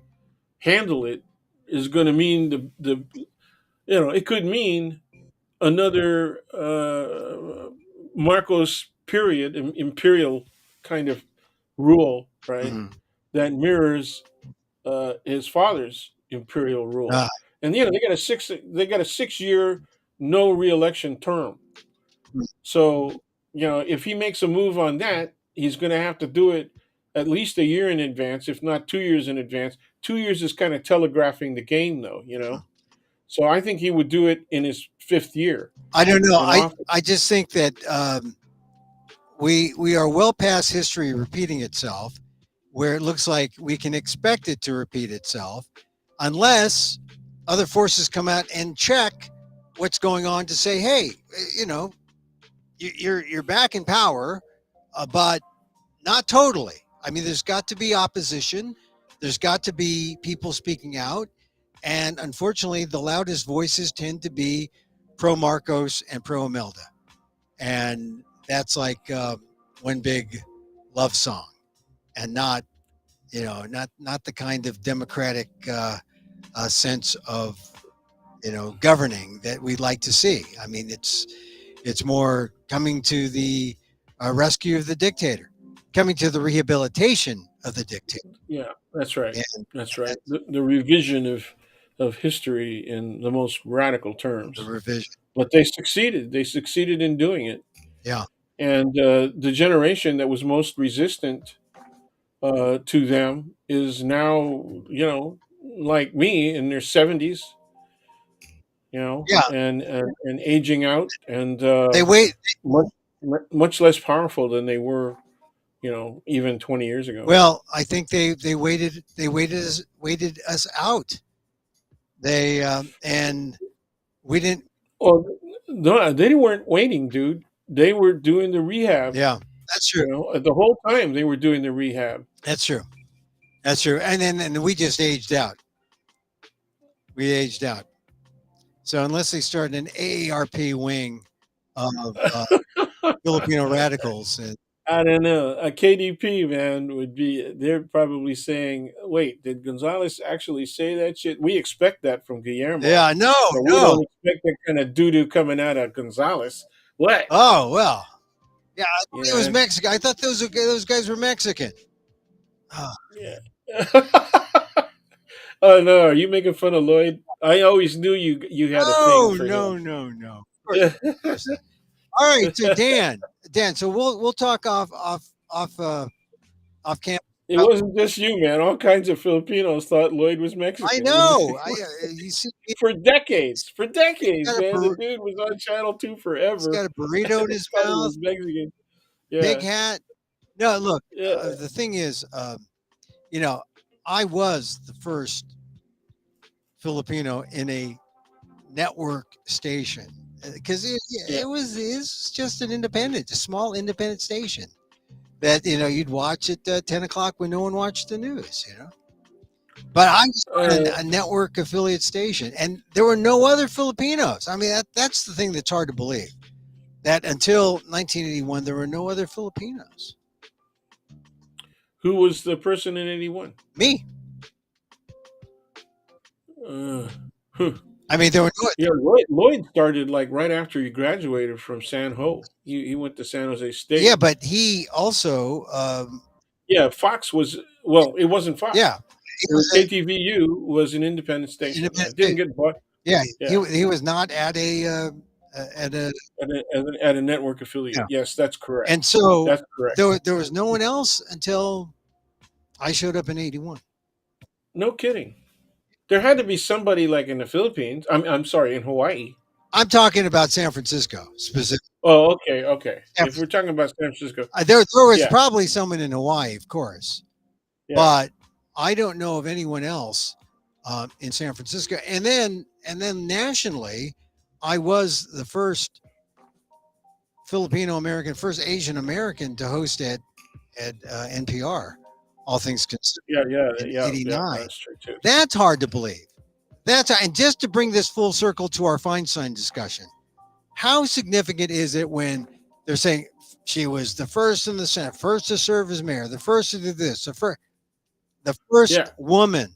handle it is going to mean it could mean another Marcos period, imperial kind of rule, right? mhm. That mirrors his father's imperial rule. Uh, And they got a 6 year no reelection term. So, if he makes a move on that, he's going to have to do it at least a year in advance, if not 2 years in advance. 2 years is kind of telegraphing the game, though. So I think he would do it in his fifth year I don't know. in office. I just think that we are well past history repeating itself, where it looks like we can expect it to repeat itself, unless other forces come out and check what's going on to say, hey, you know, you're back in power, but not totally. I mean, there's got to be opposition. There's got to be people speaking out. And unfortunately, the loudest voices tend to be pro Marcos and pro Imelda. And that's like one big love song, and not, not the kind of democratic sense of, governing that we'd like to see. I mean, it's more coming to the rescue of the dictator, coming to the rehabilitation of the dictator. Yeah, that's right. And That's right. that's The revision of history in the most radical the terms. revision. But they succeeded. They succeeded in doing it. Yeah. And the generation that was most resistant to them is now, like me in their 70s, Yeah. and aging out, and They wait. much much less powerful than they were, even 20 years ago. Well, I think they waited us out. They and we didn't. Well, no, they weren't waiting, dude. They were doing the rehab. Yeah, that's true. The whole time they were doing the rehab. That's true. That's true. And we just aged out. We aged out. So unless they start an AARP wing of Filipino radicals, and I don't know. A KDP man would be. They're probably saying, "Wait, did Gonzales actually say that shit?" We expect that from Guillermo, yeah, no, but we no. don't expect that kind of doo doo coming out of Gonzales. What? Oh well, yeah. I You thought it was know? Mexican. I thought those guys were Mexican. Oh, Yeah. Oh no, are you making fun of Lloyd? I always knew you had a thing no, for no, him. no, no. Of course, Yeah. of course not. All right, so Dan. So we'll talk off camp. It wasn't just you, man. All kinds of Filipinos thought Lloyd was I Mexican. know. You see, For he's decades, got a man. The dude was on Channel 2 he's forever. got a burrito in And they his thought he mouth, was Mexican. big Yeah. hat. No, look. Yeah. The thing is, you know, I was the first Filipino in a network station because Yeah. it's just an independent, a small independent station that you'd watch at 10 o'clock when no one watched the news. But I was on Uh, a network affiliate station, and there were no other Filipinos. I mean, that's the thing that's hard to believe. That until 1981, there were no other Filipinos. who was the person in 81? Me. Uh, huh. I mean, there were no. Yeah, Lloyd started like right after he graduated from San Ho. He went to San Jose Yeah, State. but he also, Yeah, Fox was, well, it wasn't yeah, Fox. he It was was KTVU was an independent an station. independent. It didn't get bought. Yeah, Yeah, he was not at a. at a network affiliate. Yeah. Yes, that's correct. And so That's correct. there was no one else until I showed up in 81. No kidding. There had to be somebody like in the Philippines. I'm sorry, in Hawaii. I'm talking about San Francisco specifically. Oh, okay, okay. San If we're talking about San Francisco, There was yeah, probably someone in Hawaii, of course, yeah. but I don't know of anyone else in San Francisco. And then nationally, I was the first Filipino American, first Asian American to host at NPR. All things considered, Yeah, yeah, in yeah, yeah. '89. That's true too. That's hard to believe. And just to bring this full circle to our Feinstein discussion, how significant is it when they're saying she was the first in the Senate, first to serve as mayor, the first to do this, the first Yeah, woman?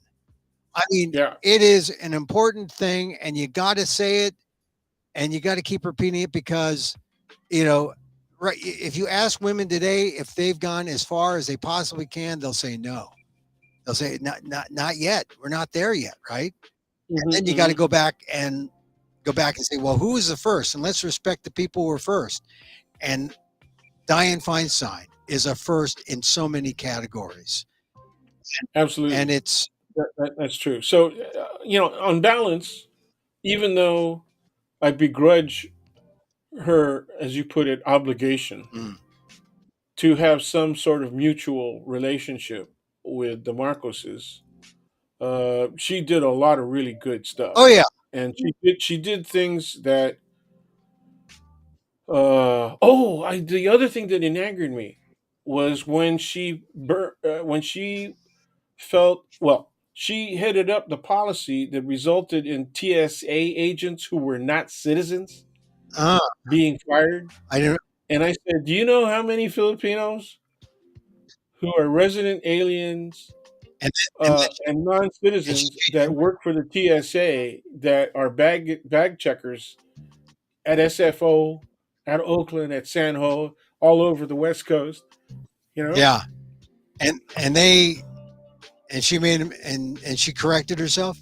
I mean, yeah. it is an important thing, and you got to say it, and you got to keep repeating it because you know, right? If you ask women today if they've gone as far as they possibly can, they'll say no. They'll say not yet. We're not there yet, right? And then you got to Hmm. go back and say, well, who was the first? And let's respect the people who were first. And Dianne Feinstein is a first in so many categories, and Absolutely, it's that's true. So, on balance, even though I begrudge her, as you put it, obligation mm. to have some sort of mutual relationship with the Marcoses, she did a lot of really good Oh stuff, yeah, and she did things that. The other thing that angered me was when she felt well. She headed up the policy that resulted in TSA agents who were not citizens uh, being fired. I don't. And I said, "Do you know how many Filipinos who are resident aliens And then and and she non-citizens changed that work for the TSA that are bag checkers at SFO, at Oakland, at San Ho, all over the West Coast? You know, yeah, and she made him, and she corrected herself.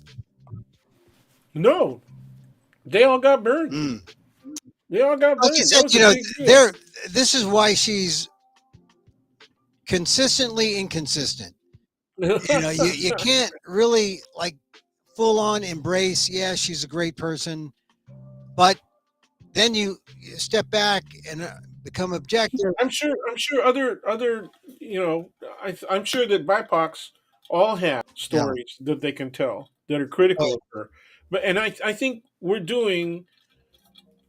no, they all got burned. Mm. They all got Like you burned. That said, was a big deal. this is why she's consistently inconsistent. You can't really like full on embrace. Yeah, she's a great person, but then you step back and become objective. I'm sure other I'm sure that BIPOCs all have Yeah. stories that they can tell that are Oh, critical of her. But and I think we're doing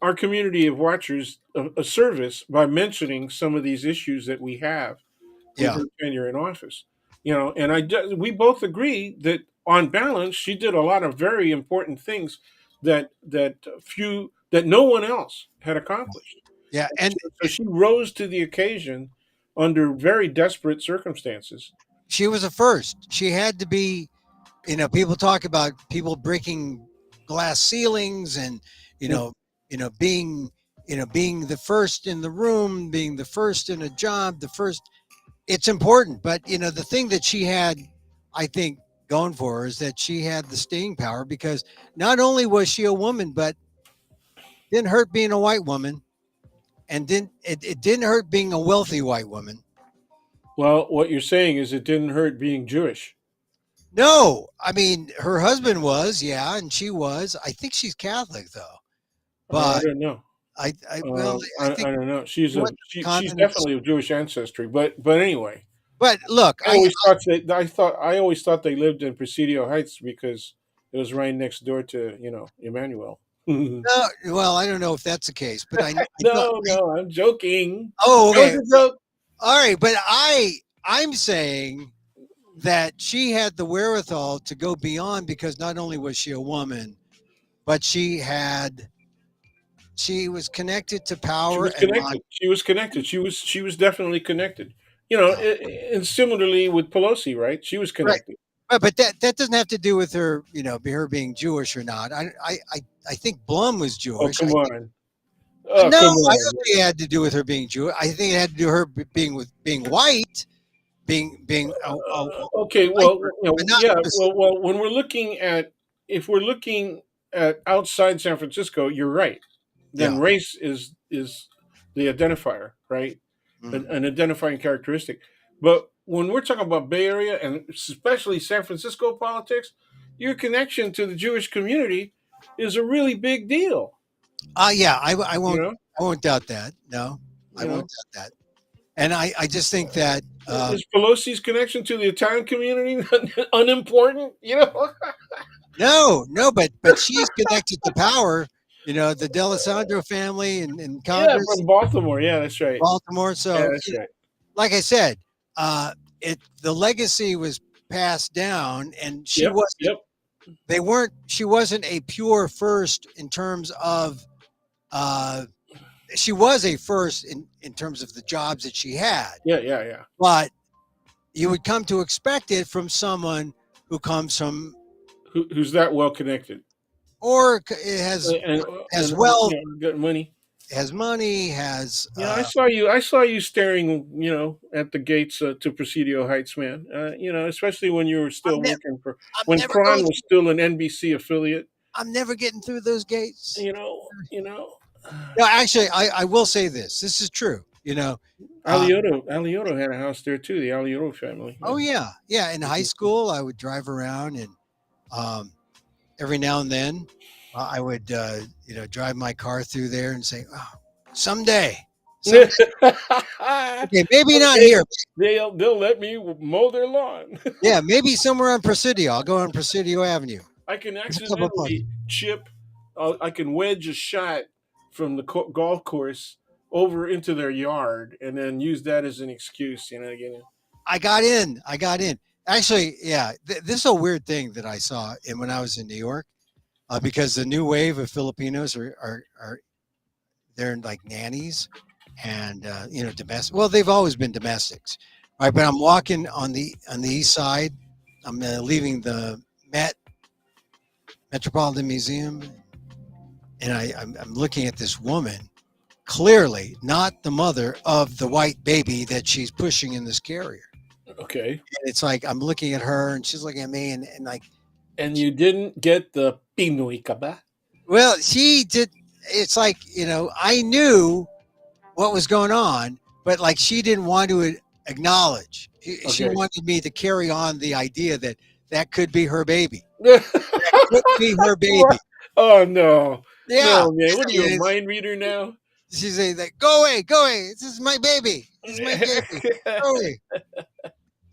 our community of watchers a service by mentioning some of these issues that we have with yeah. her tenure in office. And we both agree that on balance, she did a lot of very important things that no one else had accomplished. Yeah. And So she rose to the occasion under very desperate circumstances. she was a first. She had to be, people talk about people breaking glass ceilings and, you know, being, being the first in the room, being the first in a job, the first. It's important. But, the thing that she had, I think, going for her is that she had the staying power because not only was she a woman, but didn't hurt being a white woman and it didn't hurt being a wealthy white woman. Well, what you're saying is it didn't hurt being Jewish. No, I mean her husband was, yeah, and she was. I think she's Catholic though, I but don't know. I think I don't know. she went to the She's continents. definitely of Jewish ancestry, but anyway, But look, I always thought they lived in Presidio Heights because it was right next door to Emmanuel. No, no, well, I don't know if that's the case, but I know. no, I'm joking. Oh, That was okay, a joke. all right, but I'm saying that she had the wherewithal to go beyond because not only was she a woman, but she was connected to She power was and connected. She was connected. She was definitely connected. You know, uh, and similarly with Pelosi, right? She was right. connected. But that doesn't have to do with her, her being Jewish or not. I think Blum was Oh, Jewish. come on. No, Oh, come I on. don't think it had to do with her being Jewish. I think it had to do with her being with being white, being a Okay, white well, person, but not yeah, specific. when we're looking at, if we're looking at outside San Francisco, you're right. Then Yeah. race is the identifier, right? Mhm. An identifying characteristic. But when we're talking about Bay Area and especially San Francisco politics, your connection to the Jewish community is a really big deal. Yeah, You know, I won't doubt that. No, I you won't know. doubt that. And I just think that Is Pelosi's connection to the Italian community unimportant? You know, no, no, but she's connected to power. The D'Alessandro family in yeah, Congress, from Baltimore. Yeah, that's right. Baltimore. Yeah, So that's right. like I said, the legacy was passed down, and she Yep, wasn't. yep. They weren't. She wasn't a pure first in terms of. Uh, she was a first in terms of the jobs that she had, Yeah, yeah, yeah. but you would come to expect it from someone who comes from Who's that well connected or has and has wealth, got money? has money, has Yeah, I saw you. I saw you staring, at the gates to Presidio Heights, man. Especially when you were still working for I'm when never Kron going. was still an NBC affiliate. I'm never getting through those gates. You know. No, actually, I will say this. This is true. Uh, Alioto had a house there too. The Alioto family. oh Yeah. yeah, yeah. In high school, I would drive around, and um, every now and then, I would drive my car through there and say, oh, someday, someday. Okay, maybe not Someday here. they'll let me mow their lawn. Yeah, maybe somewhere on Presidio. I'll go on Presidio Avenue. I can There's a couple of places. accidentally chip. I can wedge a shot from the golf course over into their yard, and then use that as an excuse. Again. I got in. I got in. Actually, yeah. This is a weird thing that I saw when I was in New York, because the new wave of Filipinos are they're like nannies and domestic. Well, they've always been domestics, right? But I'm walking on the east side. I'm leaving the Metropolitan Museum, and I'm looking at this woman, clearly not the mother of the white baby that she's pushing in this carrier. Okay. And it's like I'm looking at her, and she's looking at me, and like, And you didn't get the Pinoy ka ba? well, she did. It's like I knew what was going on, but like she didn't want to acknowledge. She Okay. wanted me to carry on the idea that that could be her baby. That could be her baby. What? Oh no, Yeah, no man! What are you, a it's, mind reader now? she's saying like, "Go away, go away. This is my baby. This is my baby. Go away."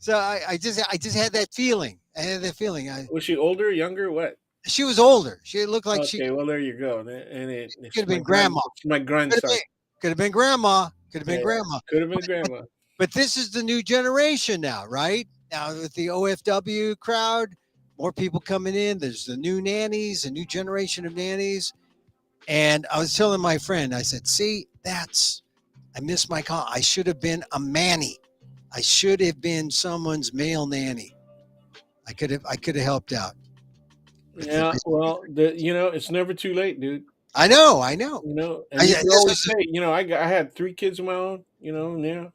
So I just had that feeling. I had that feeling. Was she older, younger, what? She was older. She looked like she Okay, well there you go. And could have been grandma. it's my Could have grandson. been, could have been grandma. Could have Yeah, been grandma. could have been But, grandma. but this is the new generation now, right? Now with the OFW crowd, more people coming in. There's the new nannies, a new generation of nannies. And I was telling my friend, I said, "See, I missed my call. I should have been a manny. I should have been someone's male nanny. I could have helped out with the Yeah, well, it's never too late, dude. I know, I know. And you can This always was say, I had 3 kids of my own. Yeah,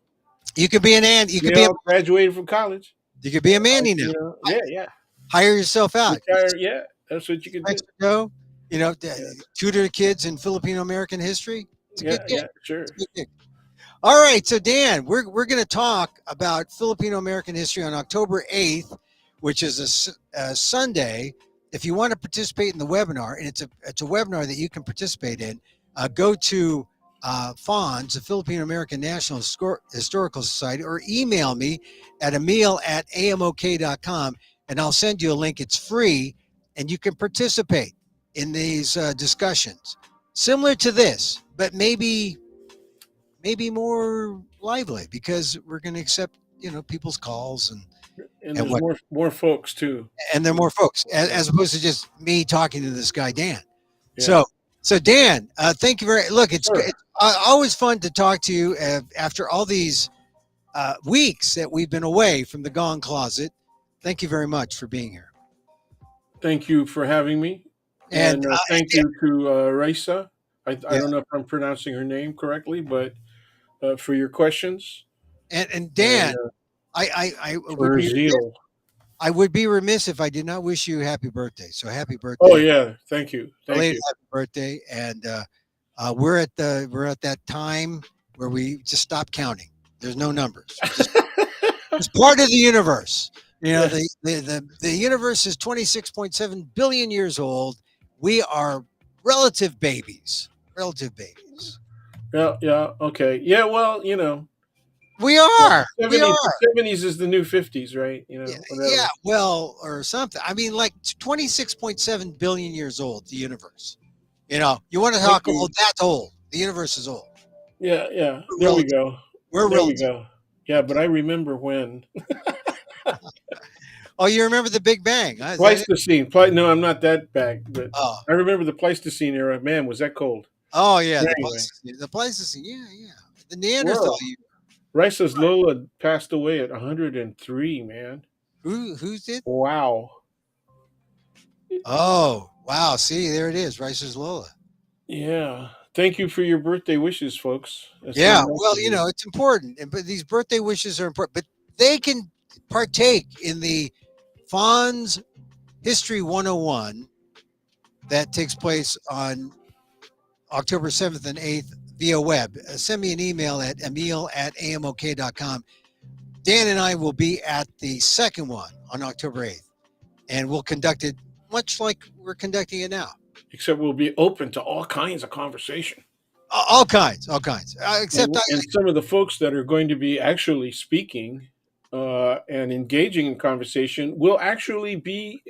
you could be an and you could they be a all graduated from college. you could be a manny now. Yeah, yeah. Hire yourself out. Retire, yeah, that's what you can do. Mexico, Yeah, tutor kids in Filipino American history. It's a good yeah, gig. yeah, sure. It's a good gig. All right, so Dan, we're going to talk about Filipino American history on October 8th, which is a Sunday. If you want to participate in the webinar, and it's a webinar that you can participate in, go to FONS, the Filipino American National Historical Society, or email me at emil@amok.com, and I'll send you a link. It's free, and you can participate in these discussions, similar to this, but maybe more lively, because we're going to accept people's calls And and there's what more folks too. and there are more folks, as opposed to just me talking to this guy Dan. Yeah. So Dan, thank you very look. Sure. It's always fun to talk to you after all these weeks that we've been away from the Gong Closet. Thank you very much for being here. Thank you for having me, And and thank you to Raisa. I yeah, don't know if I'm pronouncing her name correctly, but for your questions and and Dan, I for would her be zeal. remiss if I did not wish you a happy birthday. So happy Oh birthday, yeah, thank you, thank belated you. happy birthday. And we're at that time where we just stop counting. There's no numbers. It's part of the universe. Yeah, The universe is 26.7 billion years old. We are relative babies. Relative babies. yeah, yeah. Okay, yeah. Well, We yeah, are. We 70s. are. 70s is the new 50s, right? Yeah, yeah. Whatever. Well, or something. I mean, like 26.7 billion years old, the universe. You want to Thank talk you. old, that's old. The universe is old. Yeah, yeah. We're There we relative. go. We're There we relative. go. Yeah, but I remember when Oh, you remember the Big Bang? Huh? Is that it? Pleistocene. No, I'm not that back, but Oh, I remember the Pleistocene era. Man, was that cold? oh yeah, But the anyway, Pleistocene. The Pleistocene. Yeah, yeah. The Neanderthal. whoa. Rice's Lola passed away at 103. Man, Who's it? wow. Oh, wow. See, there it is. Rice's Lola. Yeah. Thank you for your birthday wishes, folks. That's very Yeah. nice Well, of you. it's important. But these birthday wishes are important. But they can partake in the Fonz History 101 that takes place on October 7th and 8th via web. Send me an email at emil@amok.com. Dan and I will be at the second one on October 8th, and we'll conduct it much like we're conducting it now. Except we'll be open to all kinds of conversation. All kinds, all kinds. Except And some of the folks that are going to be actually speaking and engaging in conversation will actually be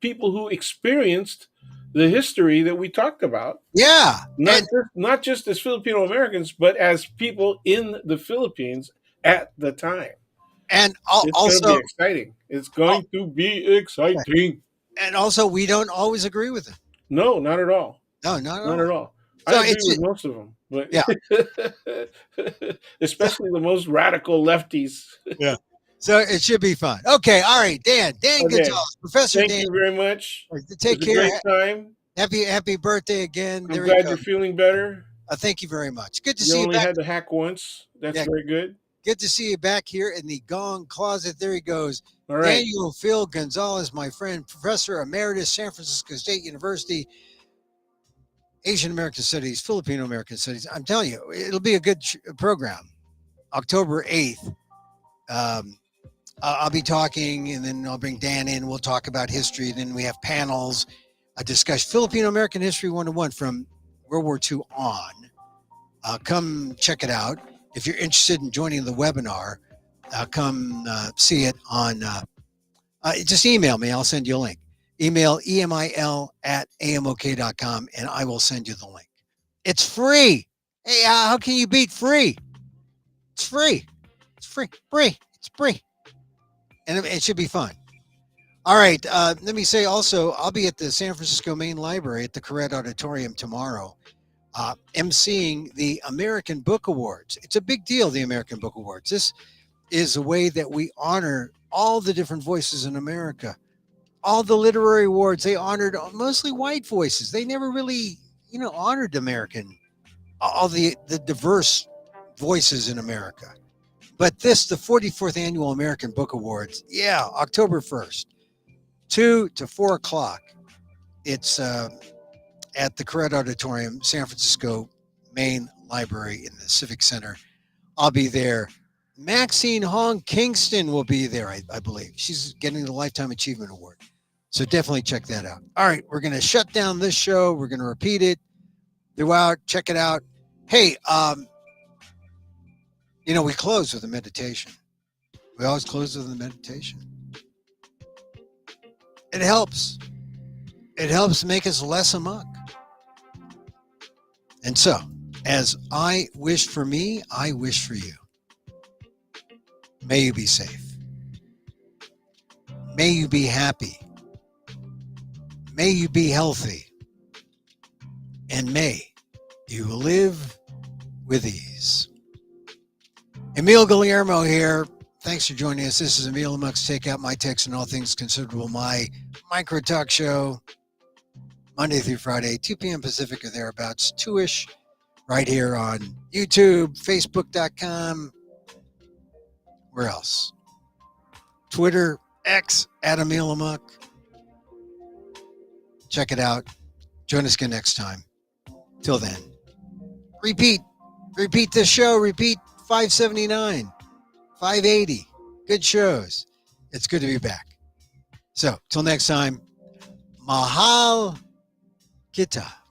people who experienced the history that we talked about, yeah, not just as Filipino Americans, but as people in the Philippines at the time. and It's going to be also, exciting. It's going to be exciting. we don't always agree with it. No, not at all. No, not at Not all. at all. I So agree it's with most of them, but yeah, so, especially the most radical lefties. yeah. So it should be fun. Okay, all right, Dan Okay. Gonzales, Professor Thank Dan. you very much. It Take was a care. great time. Happy birthday again. I'm There you glad go. you're feeling better. Thank you very much. Good to You see you only back. had to hack once. That's Yeah, very good. good to see you back here in the Gong Closet. There he goes. All right. Daniel Phil Gonzalez, my friend, Professor Emeritus, San Francisco State University, Asian American Studies, Filipino American Studies. I'm telling you, it'll be a good program. October 8th. I'll be talking, and then I'll bring Dan in. We'll talk about history. Then we have panels, a discussion, Filipino American History 101 from World War II on. Come check it out. If you're interested in joining the webinar, come see it on, just email me. I'll send you a link. Email emil@amok.com, and I will send you the link. It's free. Hey, how can you beat free? It's free. It's free. Free. It's free. And it should be fun. All right. Let me say also, I'll be at the San Francisco Main Library at the Correct Auditorium tomorrow, emceeing the American Book Awards. It's a big deal, the American Book Awards. This is a way that we honor all the different voices in America. All the literary awards, they honored mostly white voices. They never really, honored all the diverse voices in America. But the 44th Annual American Book Awards, yeah, October 1st, 2 to 4 o'clock. It's at the Correct Auditorium, San Francisco Main Library in the Civic Center. I'll be there. Maxine Hong Kingston will be there, I believe. She's getting the Lifetime Achievement Award. So definitely check that out. All right, we're going to shut down this show. We're going to repeat it throughout. Check it out. Hey, we close with a meditation. We always close with a meditation. It helps. It helps make us less amok. And so, as I wish for me, I wish for you. May you be safe. May you be happy. May you be healthy. And may you live with ease. Emil Guillermo here. Thanks for joining us. This is Emil Amok's Takeout, my takes on all things considerable, my micro talk show, Monday through Friday, 2 p.m. Pacific or thereabouts, 2-ish, right here on YouTube, Facebook.com. Where else? Twitter, X, Emil Amok. Check it out. Join us again next time. Till then, repeat this show. Repeat 579, 580. Good shows. It's good to be back. So, till next time, Mahal Kita.